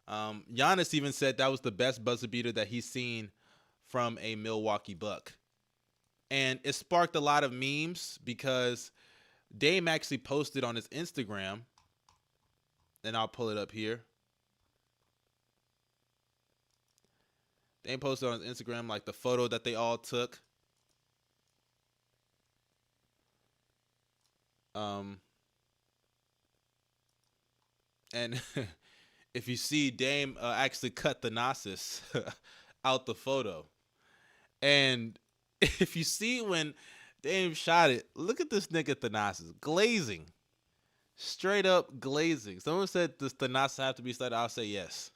Giannis even said that was the best buzzer beater that he's seen from a Milwaukee Buck. And it sparked a lot of memes because Dame actually posted on his Instagram, and I'll pull it up here. Dame posted on his Instagram like the photo that they all took. And if you see, Dame actually cut Thanasis out the photo. And if you see when Dame shot it, look at this nigga Thanasis. Glazing. Straight up glazing. Someone said, does Thanasis have to be started? I'll say yes.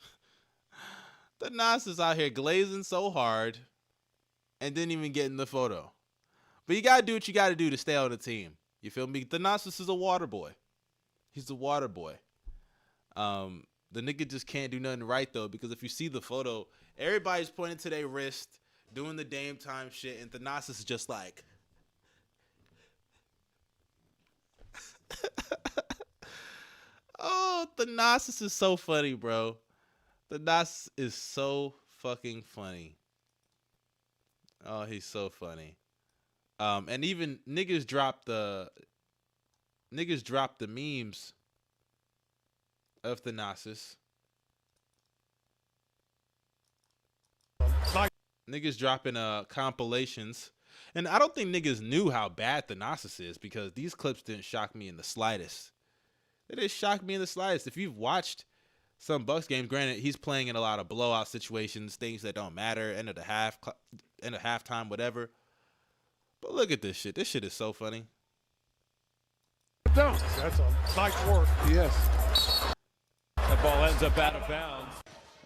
Thanasis out here glazing so hard and didn't even get in the photo. But you got to do what you got to do to stay on the team. You feel me? Thanasis is a water boy. He's a water boy. The nigga just can't do nothing right, though, because if you see the photo, everybody's pointing to their wrist, doing the Dame Time shit, and Thanasis is just like... Oh, Thanasis is so funny, bro. Thanasis is so fucking funny. Oh, he's so funny. And even niggas dropped the memes of Thanasis. Niggas dropping compilations. And I don't think niggas knew how bad Thanasis is because these clips didn't shock me in the slightest. They didn't shock me in the slightest. If you've watched some Bucks games, granted, he's playing in a lot of blowout situations, things that don't matter, end of halftime, whatever. But look at this shit. This shit is so funny. That's a nice work. Yes. That ball ends up out of bounds.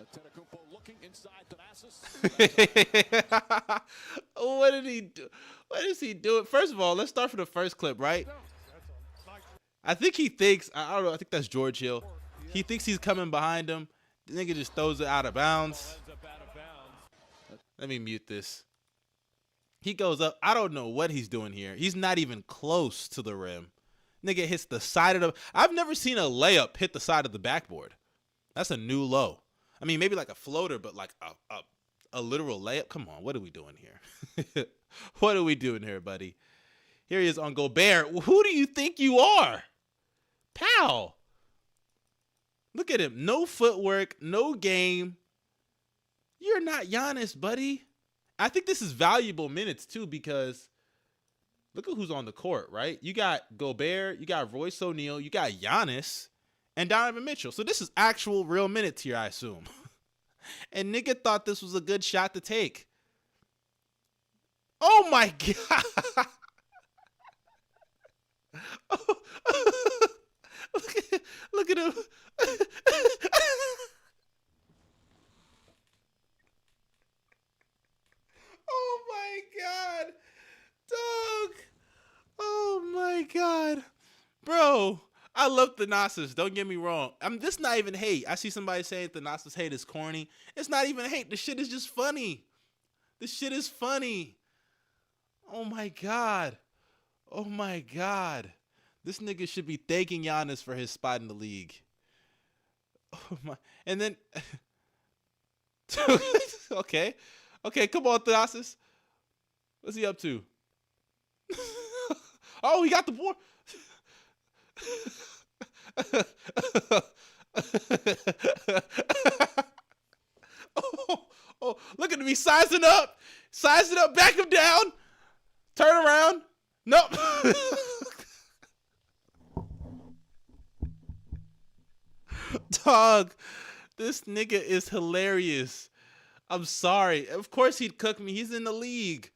Antetokounmpo looking inside Thanasis. What did he do? What is he doing? First of all, let's start from the first clip, right? I think he thinks, I don't know, I think that's George Hill. He thinks he's coming behind him. The nigga just throws it out of bounds. Let me mute this. He goes up. I don't know what he's doing here. He's not even close to the rim. Nigga hits the side of the... I've never seen a layup hit the side of the backboard. That's a new low. I mean, maybe like a floater, but like a literal layup? Come on, what are we doing here? What are we doing here, buddy? Here he is on Gobert. Who do you think you are? Pal. Look at him. No footwork, no game. You're not Giannis, buddy. I think this is valuable minutes, too, because look at who's on the court, right? You got Gobert, you got Royce O'Neal, you got Giannis, and Donovan Mitchell. So this is actual real minutes here, I assume. And nigga thought this was a good shot to take. Oh, my God. Look at him. I love Thanasis. Don't get me wrong. This not even hate. I see somebody saying Thanasis hate is corny. It's not even hate. The shit is just funny. The shit is funny. Oh my God. Oh my God. This nigga should be thanking Giannis for his spot in the league. Oh my. And then okay. Okay, come on, Thanasis. What's he up to? Oh, he got the board. oh, look at me sizing up, back him down, turn around. Nope. Dog, this nigga is hilarious. I'm sorry. Of course he'd cook me. He's in the league.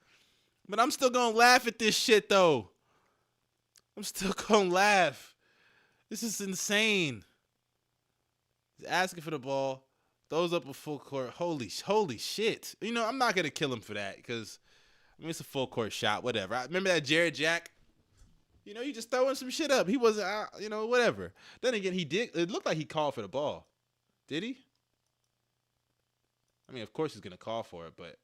But I'm still gonna laugh at this shit though. I'm still gonna laugh. This is insane. He's asking for the ball. Throws up a full court. Holy shit. You know, I'm not going to kill him for that because, I mean, it's a full court shot, whatever. I remember that Jared Jack? You know, he just throwing some shit up. He wasn't, you know, whatever. Then again, he did. It looked like he called for the ball. Did he? I mean, of course he's going to call for it, but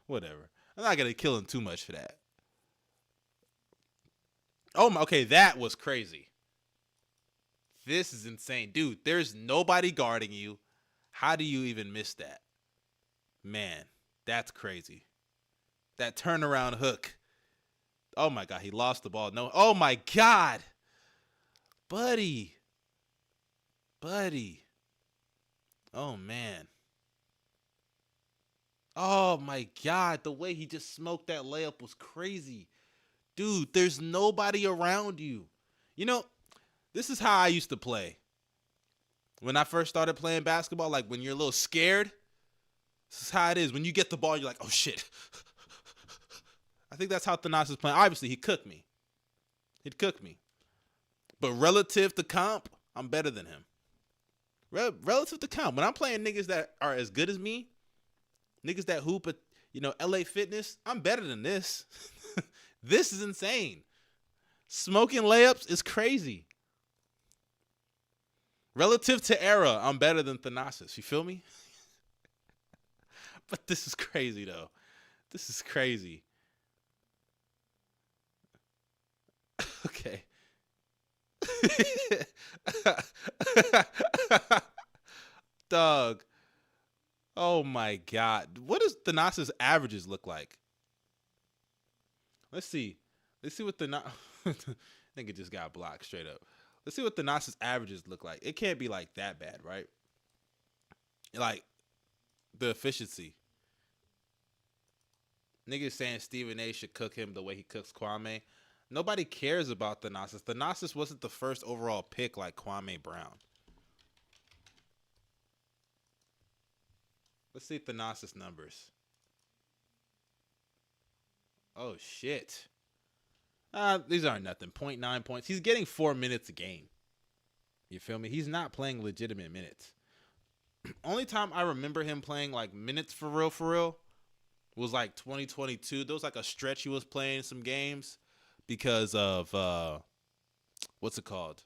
whatever. I'm not going to kill him too much for that. Oh my, okay, that was crazy. This is insane. Dude, there's nobody guarding you. How do you even miss that? Man, that's crazy. That turnaround hook. Oh my God, he lost the ball. No, oh my God. Buddy. Oh man. Oh my God, the way he just smoked that layup was crazy. Dude, there's nobody around you. You know, this is how I used to play. When I first started playing basketball, like when you're a little scared, this is how it is. When you get the ball, you're like, oh shit. I think that's how Thanasis is playing. Obviously, he'd cook me. But relative to comp, I'm better than him. Relative to comp. When I'm playing niggas that are as good as me, niggas that hoop at, you know, LA Fitness, I'm better than this. This is insane. Smoking layups is crazy. Relative to era, I'm better than Thanasis. You feel me? But this is crazy, though. This is crazy. Okay. Dog. Oh, my God. What does Thanasis' averages look like? Let's see what the nigga just got blocked straight up. Let's see what Thanasis' averages look like. It can't be like that bad, right? Like the efficiency. Niggas saying Stephen A should cook him the way he cooks Kwame. Nobody cares about Thanasis. Thanasis wasn't the first overall pick like Kwame Brown. Let's see Thanasis numbers. Oh, shit. These aren't nothing. 0.9 points. He's getting 4 minutes a game. You feel me? He's not playing legitimate minutes. Only time I remember him playing, like, minutes for real, was, like, 2022. There was, like, a stretch he was playing some games because of, what's it called?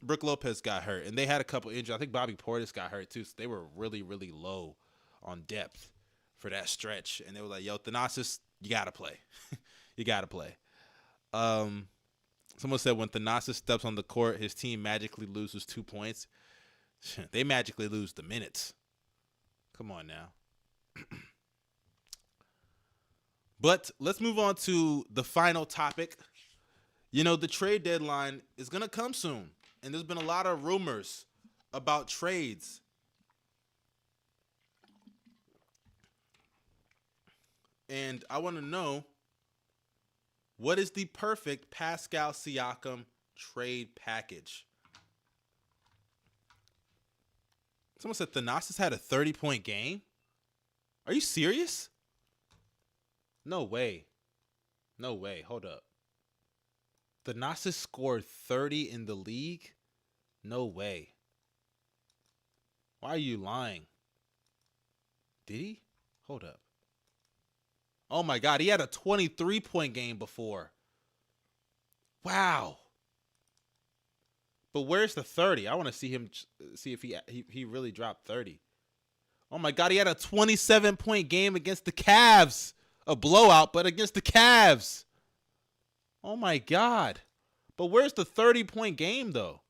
Brook Lopez got hurt, and they had a couple injuries. I think Bobby Portis got hurt, too, so they were really, really low on depth for that stretch, and they were like, yo, Thanasis, you gotta play. You gotta play. Someone said when Thanasis steps on the court, his team magically loses 2 points. They magically lose the minutes. Come on now. But let's move on to the final topic. You know, the trade deadline is gonna come soon, and there's been a lot of rumors about trades. And I want to know, what is the perfect Pascal Siakam trade package? Someone said Thanasis had a 30-point game. Are you serious? No way. No way. Hold up. Thanasis scored 30 in the league? No way. Why are you lying? Did he? Hold up. Oh my God, he had a 23-point game before. Wow. But where's the 30? I want to see him, see if he really dropped 30. Oh my God, he had a 27-point game against the Cavs. A blowout, but against the Cavs. Oh my God. But where's the 30-point game though?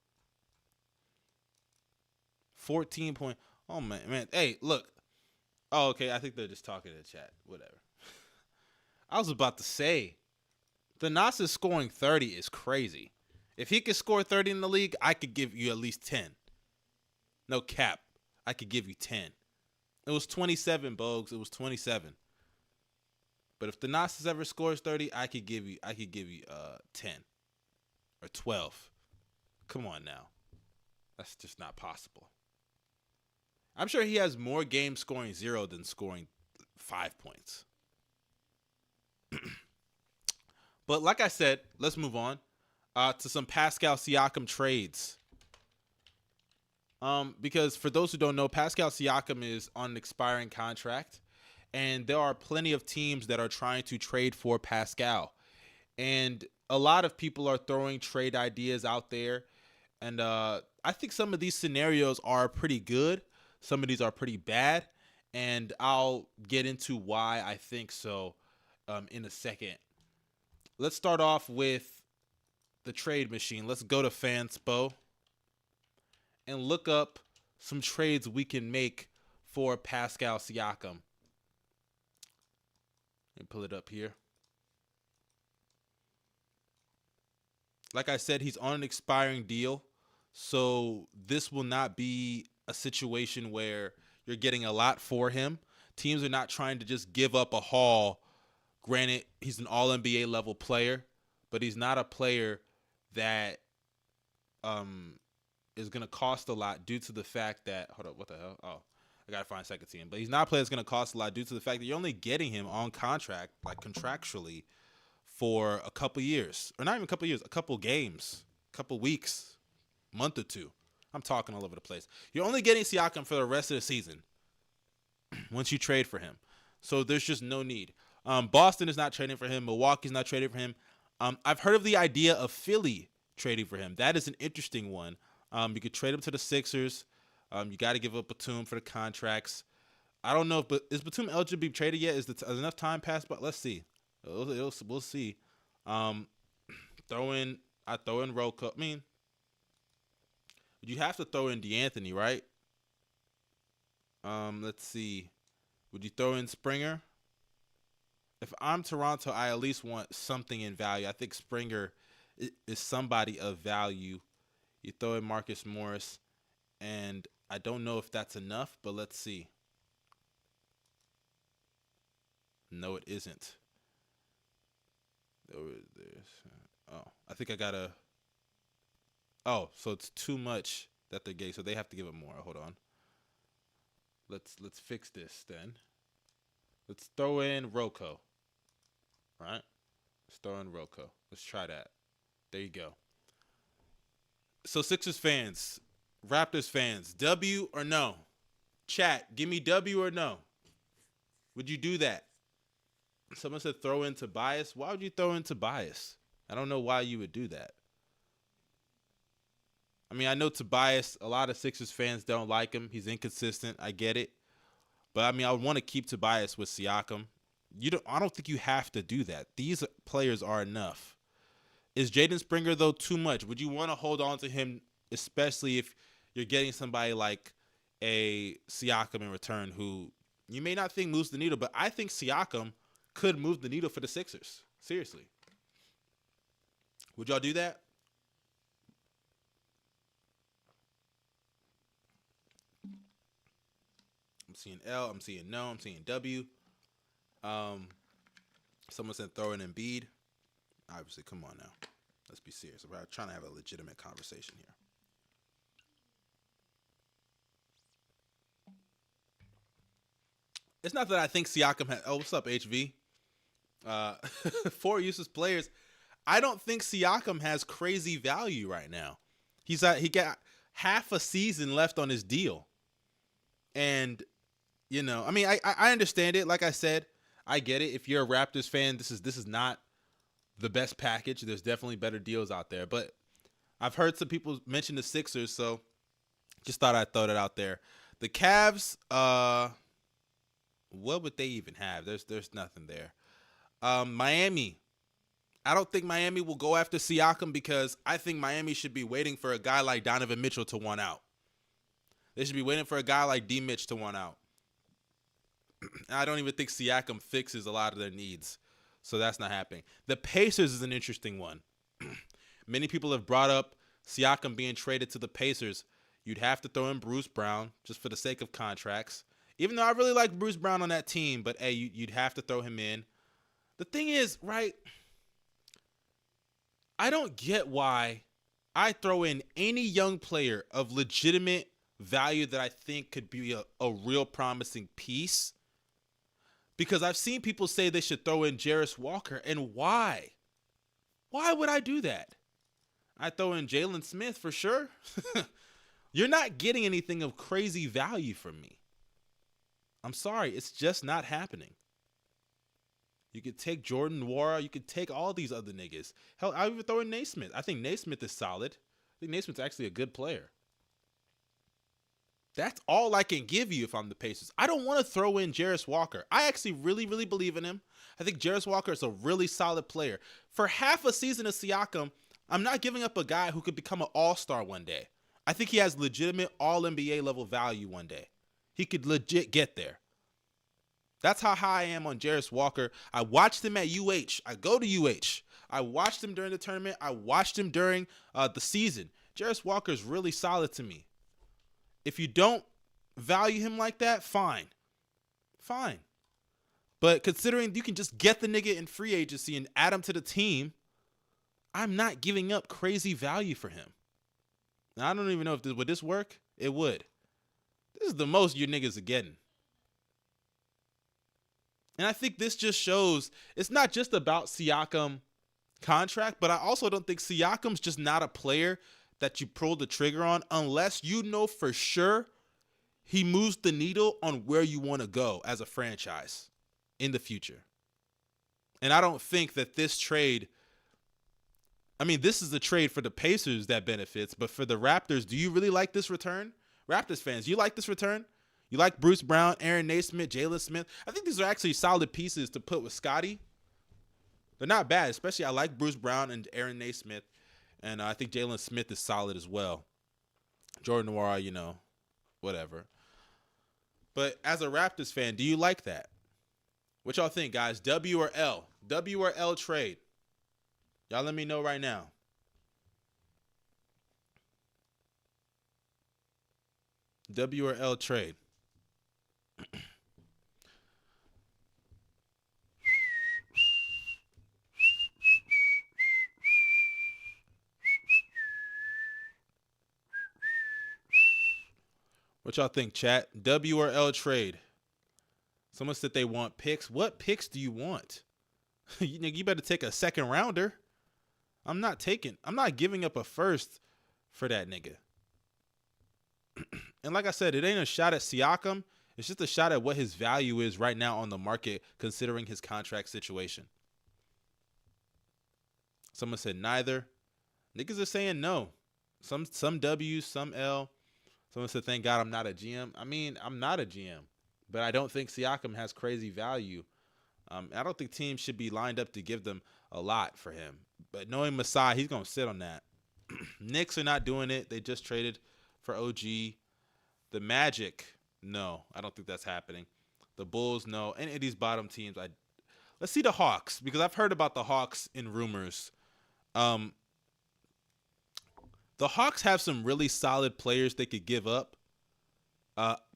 14 point. Oh man. Hey, look. Oh, okay. I think they're just talking in the chat. Whatever. I was about to say, Thanasis scoring 30 is crazy. If he could score 30 in the league, I could give you at least 10. No cap. I could give you 10. It was 27, Bogues. It was 27. But if Thanasis ever scores 30, I could give you 10 or 12. Come on now. That's just not possible. I'm sure he has more games scoring 0 than scoring 5 points. But like I said, let's move on to some Pascal Siakam trades. Because for those who don't know, Pascal Siakam is on an expiring contract, and there are plenty of teams that are trying to trade for Pascal. And a lot of people are throwing trade ideas out there. And I think some of these scenarios are pretty good. Some of these are pretty bad. And I'll get into why I think so in a second. Let's start off with the trade machine. Let's go to Fanspo and look up some trades we can make for Pascal Siakam. Let me pull it up here. Like I said, he's on an expiring deal, so this will not be a situation where you're getting a lot for him. Teams are not trying to just give up a haul. Granted, he's an all-NBA level player, but he's not a player that is going to cost a lot due to the fact that, hold up, what the hell? Oh, I got to find second team. But he's not a player that's going to cost a lot due to the fact that you're only getting him on contract, like contractually, for a couple years. Or not even a couple years, a couple games, a couple weeks, month or two. I'm talking all over the place. You're only getting Siakam for the rest of the season once you trade for him. So there's just no need. Boston is not trading for him. Milwaukee's not trading for him. I've heard of the idea of Philly trading for him. That is an interesting one. You could trade him to the Sixers. You got to give up Batum for the contracts. I don't know, but is Batum eligible to be traded yet? Has enough time passed? But let's see. We'll see. I throw in Roko. I mean, you have to throw in DeAnthony, right? Let's see. Would you throw in Springer? If I'm Toronto, I at least want something in value. I think Springer is somebody of value. You throw in Marcus Morris, and I don't know if that's enough, but let's see. No, it isn't. I think I gotta. Oh, so it's too much that they're getting, so they have to give it more. Hold on. Let's fix this then. Let's throw in Roko. Right? Let's throw in Roko. Let's try that. There you go. So Sixers fans, Raptors fans, W or no? Chat, give me W or no. Would you do that? Someone said throw in Tobias. Why would you throw in Tobias? I don't know why you would do that. I mean, I know Tobias, a lot of Sixers fans don't like him. He's inconsistent. I get it. But, I mean, I would want to keep Tobias with Siakam. I don't think you have to do that. These players are enough. Is Jaden Springer, though, too much? Would you want to hold on to him, especially if you're getting somebody like a Siakam in return who you may not think moves the needle, but I think Siakam could move the needle for the Sixers. Seriously. Would y'all do that? I'm seeing L. I'm seeing no. I'm seeing W. Someone said throw in Embiid. Obviously, come on now. Let's be serious. We're trying to have a legitimate conversation here. It's not that I think Siakam has. Oh, what's up, HV? 4 useless players. I don't think Siakam has crazy value right now. He got half a season left on his deal, and you know, I mean, I understand it. Like I said, I get it. If you're a Raptors fan, this is not the best package. There's definitely better deals out there. But I've heard some people mention the Sixers, so just thought I'd throw that out there. The Cavs, what would they even have? There's nothing there. Miami. I don't think Miami will go after Siakam because I think Miami should be waiting for a guy like Donovan Mitchell to want out. They should be waiting for a guy like D. Mitch to want out. I don't even think Siakam fixes a lot of their needs. So that's not happening. The Pacers is an interesting one. Many people have brought up Siakam being traded to the Pacers. You'd have to throw in Bruce Brown just for the sake of contracts. Even though I really like Bruce Brown on that team, but hey, you'd have to throw him in. The thing is, right, I don't get why I throw in any young player of legitimate value that I think could be a real promising piece. Because I've seen people say they should throw in Jarris Walker, and why? Why would I do that? I throw in Jalen Smith for sure. You're not getting anything of crazy value from me. I'm sorry, it's just not happening. You could take Jordan Nwora. You could take all these other niggas. Hell, I even throw in Naismith. I think Naismith is solid. I think Naismith's actually a good player. That's all I can give you if I'm the Pacers. I don't want to throw in Jarris Walker. I actually really, really believe in him. I think Jarris Walker is a really solid player. For half a season of Siakam, I'm not giving up a guy who could become an all-star one day. I think he has legitimate all-NBA level value one day. He could legit get there. That's how high I am on Jarris Walker. I watched him at UH. I go to UH. I watched him during the tournament. I watched him during the season. Jarris Walker is really solid to me. If you don't value him like that, fine. Fine. But considering you can just get the nigga in free agency and add him to the team, I'm not giving up crazy value for him. Now, I don't even know if would this work? It would. This is the most your niggas are getting. And I think this just shows it's not just about Siakam contract, but I also don't think Siakam's just not a player that you pull the trigger on unless you know for sure he moves the needle on where you want to go as a franchise in the future. And I don't think that this trade, I mean, this is a trade for the Pacers that benefits, but for the Raptors, do you really like this return? Raptors fans, you like this return? You like Bruce Brown, Aaron Naismith, Jalen Smith? I think these are actually solid pieces to put with Scotty. They're not bad, especially I like Bruce Brown and Aaron Naismith. And I think Jalen Smith is solid as well. Jordan Nwora, you know, whatever. But as a Raptors fan, do you like that? What y'all think, guys? W or L? W or L trade? Y'all let me know right now. W or L trade? What y'all think, chat? W or L trade? Someone said they want picks. What picks do you want? You better take a second rounder. I'm not giving up a first for that nigga. And like I said, it ain't a shot at Siakam. It's just a shot at what his value is right now on the market considering his contract situation. Someone said neither. Niggas are saying no. Some W, some L. Someone said, thank God I'm not a GM. I mean, I'm not a GM, but I don't think Siakam has crazy value. I don't think teams should be lined up to give them a lot for him. But knowing Masai, he's going to sit on that. Knicks are not doing it. They just traded for OG. The Magic, no. I don't think that's happening. The Bulls, no. Any of these bottom teams, let's see the Hawks, because I've heard about the Hawks in rumors. The Hawks have some really solid players they could give up.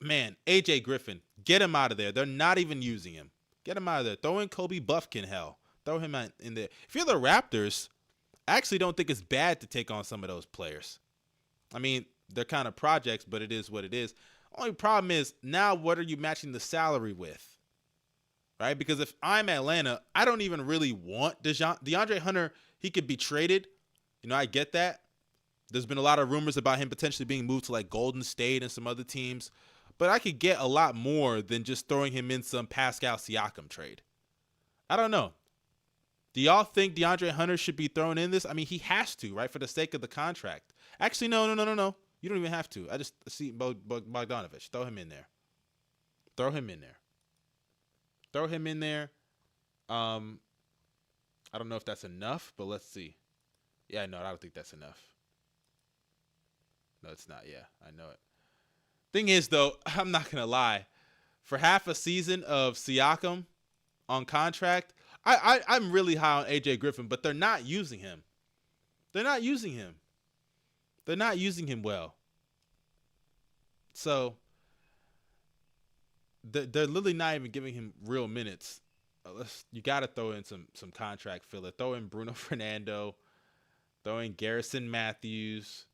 Man, AJ Griffin, get him out of there. They're not even using him. Get him out of there. Throw in Kobe Buffkin, hell. Throw him in there. If you're the Raptors, I actually don't think it's bad to take on some of those players. I mean, they're kind of projects, but it is what it is. Only problem is, now what are you matching the salary with? Right? Because if I'm Atlanta, I don't even really want DeAndre Hunter. He could be traded. You know, I get that. There's been a lot of rumors about him potentially being moved to like Golden State and some other teams. But I could get a lot more than just throwing him in some Pascal Siakam trade. I don't know. Do y'all think DeAndre Hunter should be thrown in this? I mean, he has to, right, for the sake of the contract. Actually, no. You don't even have to. I just see Bogdanovich. Throw him in there. Throw him in there. I don't know if that's enough, but let's see. Yeah, no, I don't think that's enough. No, it's not. Yeah, I know it. Thing is, though, I'm not going to lie. For half a season of Siakam on contract, I'm really high on AJ Griffin, but they're not using him. They're not using him well. So they're literally not even giving him real minutes. You got to throw in some contract filler. Throw in Bruno Fernando. Throw in Garrison Matthews.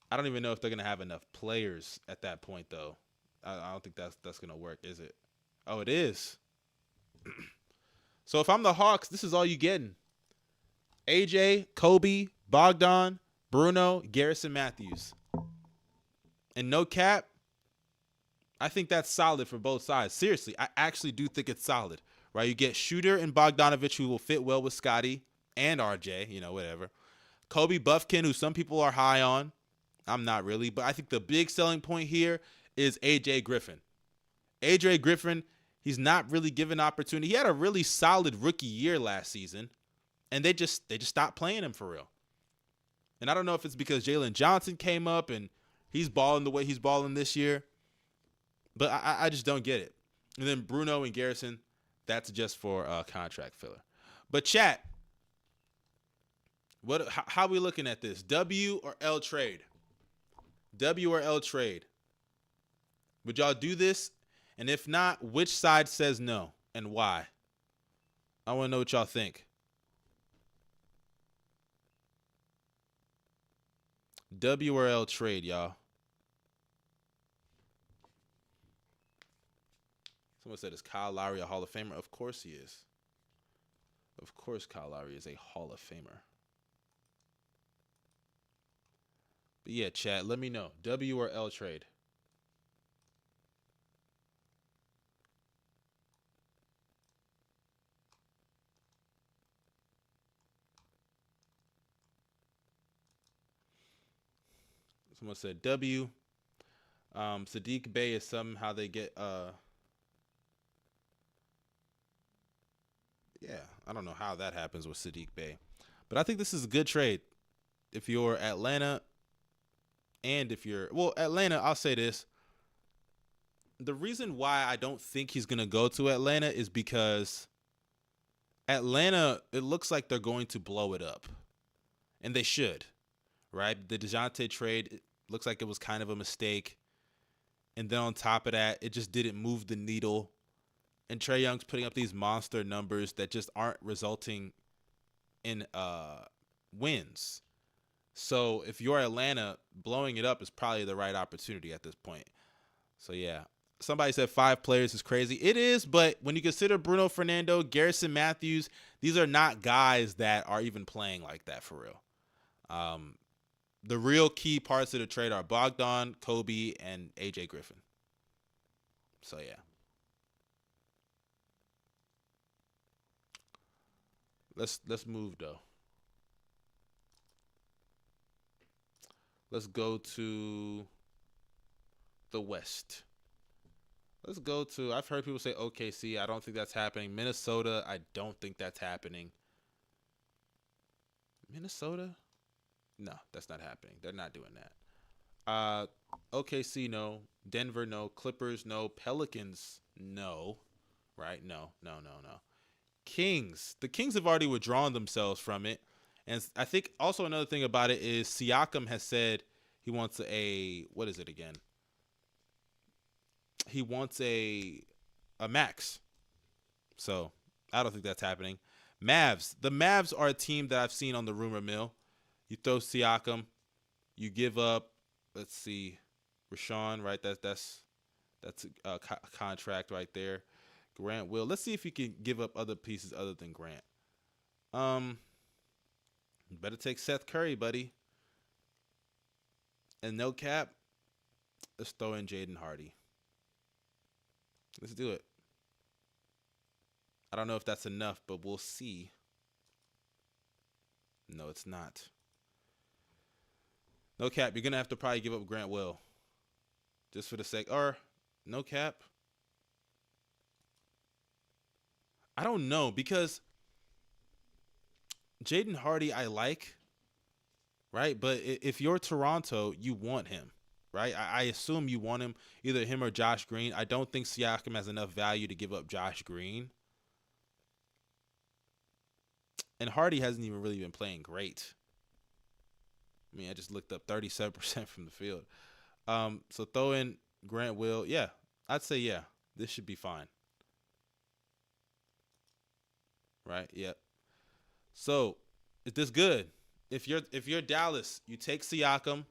I don't even know if they're going to have enough players at that point, though. I don't think that's going to work, is it? Oh, it is. So if I'm the Hawks, this is all you getting. AJ, Kobe, Bogdan, Bruno, Garrison Matthews. And no cap, I think that's solid for both sides. Seriously, I actually do think it's solid. Right? You get Shooter and Bogdanovich, who will fit well with Scotty and RJ, whatever. Kobe Buffkin, who some people are high on. I'm not really. But I think the big selling point here is AJ Griffin. AJ Griffin, he's not really given opportunity. He had a really solid rookie year last season, and they just stopped playing him for real. And I don't know if it's because Jalen Johnson came up and he's balling the way he's balling this year, but I just don't get it. And then Bruno and Garrison, that's just for contract filler. But chat, how are we looking at this? W or L trade? W or L trade? Would y'all do this? And if not, which side says no and why? I want to know what y'all think. W or L trade, y'all. Someone said, is Kyle Lowry a Hall of Famer? Of course he is. Of course Kyle Lowry is a Hall of Famer. But yeah, chat, let me know. W or L trade? Someone said W. Sadiq Bey is somehow they get yeah, I don't know how that happens with Sadiq Bey. But I think this is a good trade. If you're Atlanta and if you're Atlanta, I'll say this. The reason why I don't think he's gonna go to Atlanta is because Atlanta, it looks like they're going to blow it up. And they should. Right? The DeJounte trade, it looks like it was kind of a mistake. And then on top of that, it just didn't move the needle. And Trae Young's putting up these monster numbers that just aren't resulting in wins. So if you're Atlanta, blowing it up is probably the right opportunity at this point. So yeah, somebody said 5 players is crazy. It is, but when you consider Bruno Fernando, Garrison Matthews, these are not guys that are even playing like that for real. The real key parts of the trade are Bogdan, Kobe, and AJ Griffin. So yeah. Let's move though. Let's go to the West. Let's go to, I've heard people say OKC. I don't think that's happening. Minnesota, I don't think that's happening. Minnesota? No, that's not happening. They're not doing that. OKC, no. Denver, no. Clippers, no. Pelicans, no. Right? No. Kings. The Kings have already withdrawn themselves from it. And I think also another thing about it is Siakam has said he wants what is it again? He wants a max. So I don't think that's happening. Mavs. The Mavs are a team that I've seen on the rumor mill. You throw Siakam, you give up, let's see, Rashawn, right? That's a contract right there. Grant will. Let's see if you can give up other pieces other than Grant. You better take Seth Curry, buddy. And no cap, let's throw in Jaden Hardy. Let's do it. I don't know if that's enough, but we'll see. No, it's not. No cap. You're going to have to probably give up Grant Will. Just for the sake. Or, no cap. I don't know. Because Jaden Hardy I like. Right? But if you're Toronto, you want him. Right? I assume you want him. Either him or Josh Green. I don't think Siakam has enough value to give up Josh Green. And Hardy hasn't even really been playing great. I mean, I just looked up 37% from the field. So throw in Grant Will. Yeah, I'd say yeah. This should be fine. Right? Yep. So is this good? If you're Dallas, you take Siakam.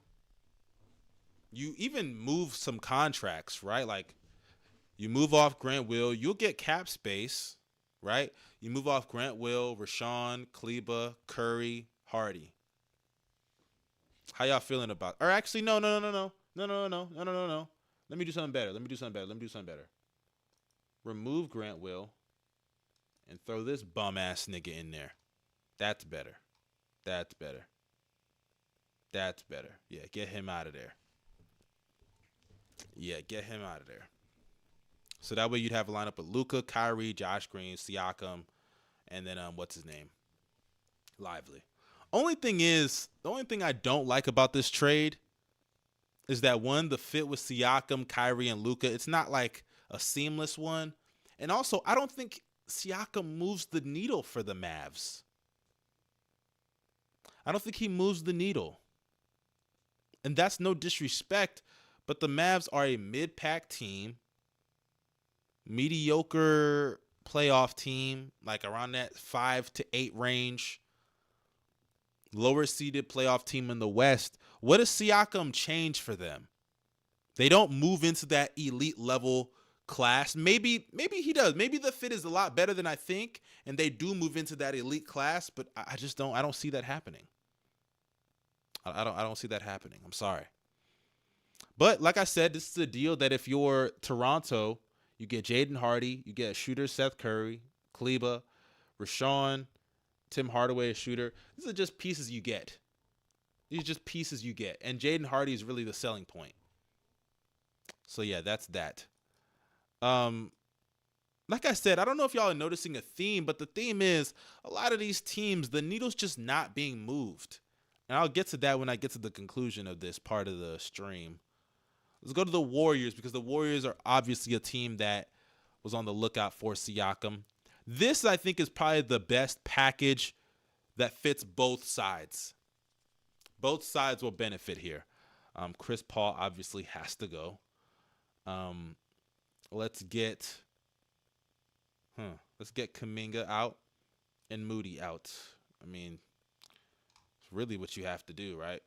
You even move some contracts, right? Like you move off Grant Will, you'll get cap space, right? You move off Grant Will, Rashawn, Kleba, Curry, Hardy. How y'all feeling about? Or actually, no. Let me do something better. Remove Grant Will and throw this bum ass nigga in there. That's better. Yeah, get him out of there. So that way you'd have a lineup of Luka, Kyrie, Josh Green, Siakam, and then what's his name? Lively. The only thing I don't like about this trade is that one, the fit with Siakam, Kyrie, and Luka, it's not like a seamless one. And also, I don't think Siakam moves the needle for the Mavs. I don't think he moves the needle. And that's no disrespect, but the Mavs are a mid-pack team, mediocre playoff team, like around that 5 to 8 range, lower seeded playoff team in the West. What does Siakam change for them? They don't move into that elite level class. Maybe he does. Maybe the fit is a lot better than I think, and they do move into that elite class, but I don't see that happening. I don't see that happening. I'm sorry. But like I said, this is a deal that if you're Toronto, you get Jaden Hardy, you get a shooter, Seth Curry, Kleba, Rashawn, Tim Hardaway, a shooter. These are just pieces you get. And Jaden Hardy is really the selling point. So yeah, that's that. Like I said, I don't know if y'all are noticing a theme, but the theme is a lot of these teams, the needle's just not being moved. And I'll get to that when I get to the conclusion of this part of the stream. Let's go to the Warriors, because the Warriors are obviously a team that was on the lookout for Siakam. This, I think, is probably the best package that fits both sides. Both sides will benefit here. Chris Paul obviously has to go. Let's get Kuminga out and Moody out. I mean, it's really what you have to do, right?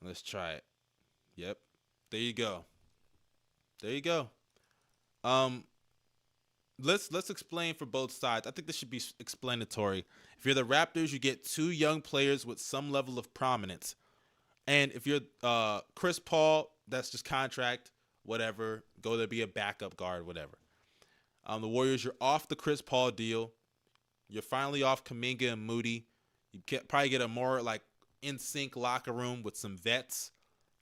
Let's try it. Yep. There you go. Let's explain for both sides. I think this should be explanatory. If you're the Raptors, you get 2 young players with some level of prominence. And if you're Chris Paul, that's just contract, whatever. Go to be a backup guard, whatever. The Warriors, you're off the Chris Paul deal. You're finally off Kuminga and Moody. You probably get a more like in sync locker room with some vets,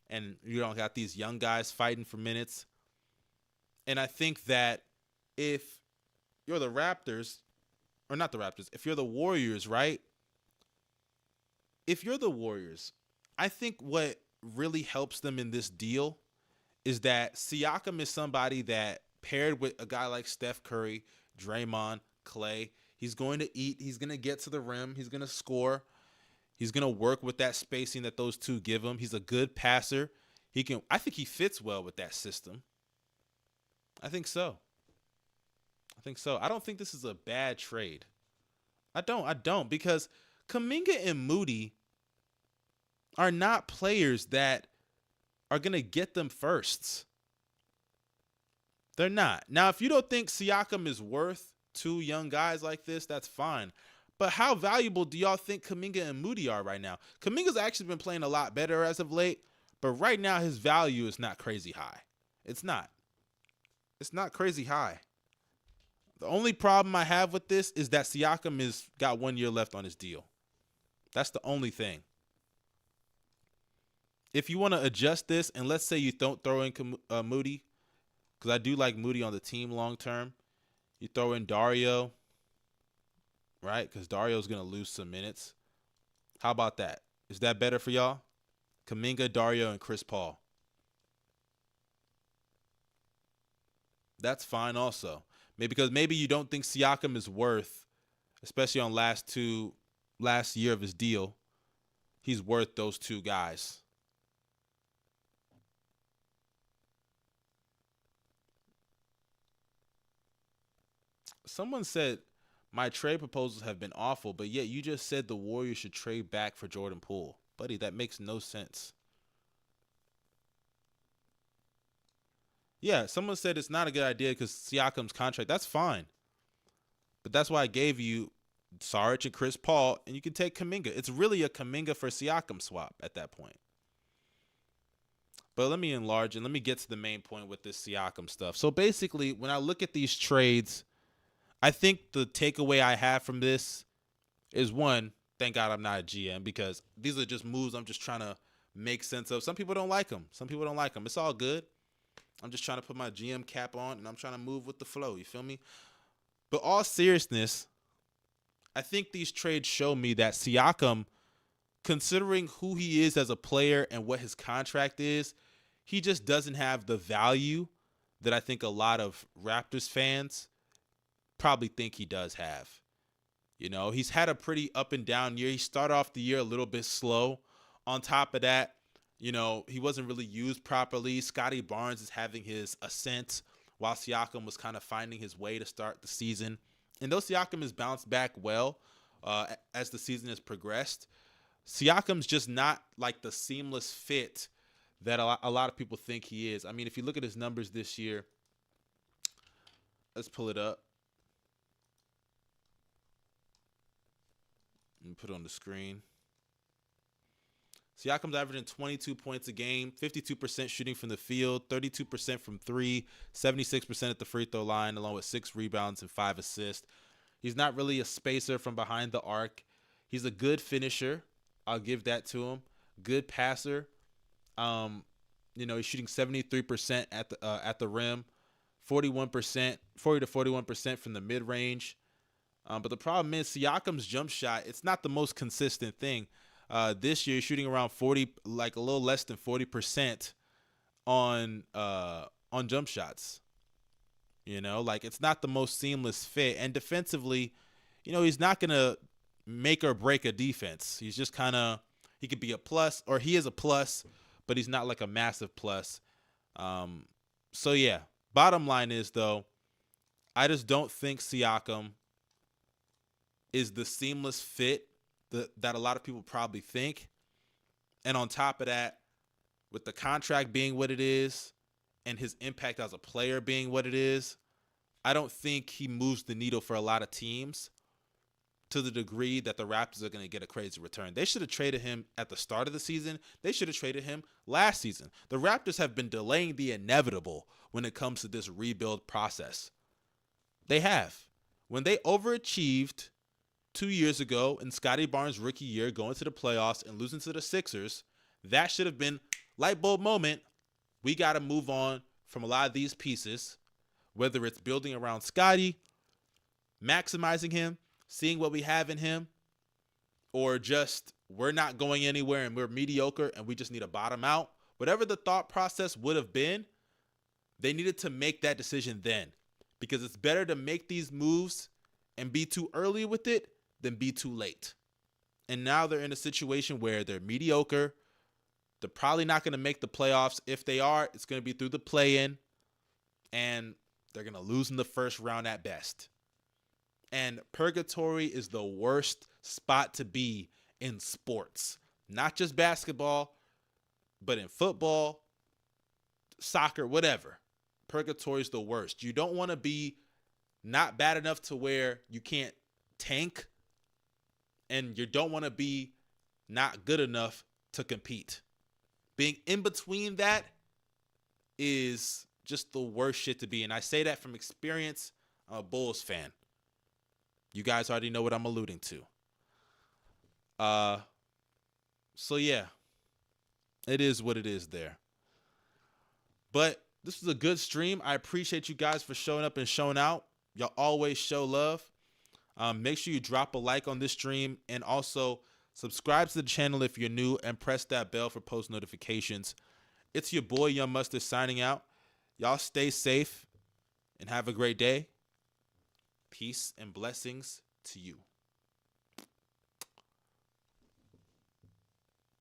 and you don't got these young guys fighting for minutes. And I think that if you're the Raptors, or not the Raptors, if you're the Warriors, right? If you're the Warriors, I think what really helps them in this deal is that Siakam is somebody that paired with a guy like Steph Curry, Draymond, Clay, he's going to eat, he's going to get to the rim, he's going to score, he's going to work with that spacing that those two give him. He's a good passer. I think he fits well with that system. I think so. I don't think this is a bad trade. I don't, because Kuminga and Moody are not players that are going to get them firsts. They're not. Now, if you don't think Siakam is worth 2 young guys like this, that's fine. But how valuable do y'all think Kuminga and Moody are right now? Kuminga's actually been playing a lot better as of late, but right now his value is not crazy high. It's not. It's not crazy high. The only problem I have with this is that Siakam got 1 year left on his deal. That's the only thing. If you want to adjust this, and let's say you don't throw in Moody, because I do like Moody on the team long term. You throw in Dario, right? Because Dario's going to lose some minutes. How about that? Is that better for y'all? Kuminga, Dario, and Chris Paul. That's fine also. Because maybe you don't think Siakam is worth, especially on last year of his deal, he's worth those two guys. Someone said, my trade proposals have been awful, but yet you just said the Warriors should trade back for Jordan Poole. Buddy, that makes no sense. Yeah, someone said it's not a good idea because Siakam's contract. That's fine. But that's why I gave you Saric and Chris Paul, and you can take Kuminga. It's really a Kuminga for Siakam swap at that point. But let me enlarge and let me get to the main point with this Siakam stuff. So basically, when I look at these trades, I think the takeaway I have from this is, one, thank God I'm not a GM, because these are just moves I'm just trying to make sense of. Some people don't like them. Some people don't like them. It's all good. I'm just trying to put my GM cap on, and I'm trying to move with the flow. You feel me? But all seriousness, I think these trades show me that Siakam, considering who he is as a player and what his contract is, he just doesn't have the value that I think a lot of Raptors fans probably think he does have. You know, he's had a pretty up and down year. He started off the year a little bit slow. On top of that, you know, he wasn't really used properly. Scotty Barnes is having his ascent while Siakam was kind of finding his way to start the season. And though Siakam has bounced back well as the season has progressed, Siakam's just not like the seamless fit that a lot of people think he is. I mean, if you look at his numbers this year, let's pull it up. Let me put it on the screen. Siakam's averaging 22 points a game, 52% shooting from the field, 32% from three, 76% at the free throw line, along with 6 rebounds and 5 assists. He's not really a spacer from behind the arc. He's a good finisher. I'll give that to him. Good passer. You know, he's shooting 73% at the rim, 40 to 41% from the mid range. But the problem is Siakam's jump shot, it's not the most consistent thing. This year, he's shooting around 40, like a little less than 40% on jump shots. You know, like it's not the most seamless fit. And defensively, you know, he's not going to make or break a defense. He's just kind of, he could be a plus, or he is a plus, but he's not like a massive plus. So, yeah, bottom line is, though, I just don't think Siakam is the seamless fit that a lot of people probably think. And on top of that, with the contract being what it is and his impact as a player being what it is, I don't think he moves the needle for a lot of teams to the degree that the Raptors are going to get a crazy return. They should have traded him at the start of the season. They should have traded him last season. The Raptors have been delaying the inevitable when it comes to this rebuild process. They have. When they overachieved 2 years ago in Scotty Barnes' rookie year, going to the playoffs and losing to the Sixers, that should have been light bulb moment. We got to move on from a lot of these pieces, whether it's building around Scotty, maximizing him, seeing what we have in him, or just we're not going anywhere and we're mediocre and we just need to bottom out. Whatever the thought process would have been, they needed to make that decision then, because it's better to make these moves and be too early with it than be too late. And now they're in a situation where they're mediocre. They're probably not going to make the playoffs. If they are, it's going to be through the play-in, and they're going to lose in the first round at best. And purgatory is the worst spot to be in sports. Not just basketball, but in football, soccer, whatever. Purgatory is the worst. You don't want to be not bad enough to where you can't tank, and you don't want to be not good enough to compete. Being in between that is just the worst shit to be. And I say that from experience. I'm a Bulls fan. You guys already know what I'm alluding to. So yeah, it is what it is there. But this was a good stream. I appreciate you guys for showing up and showing out. Y'all always show love. Make sure you drop a like on this stream and also subscribe to the channel if you're new and press that bell for post notifications. It's your boy Young Mustard signing out. Y'all stay safe and have a great day. Peace and blessings to you.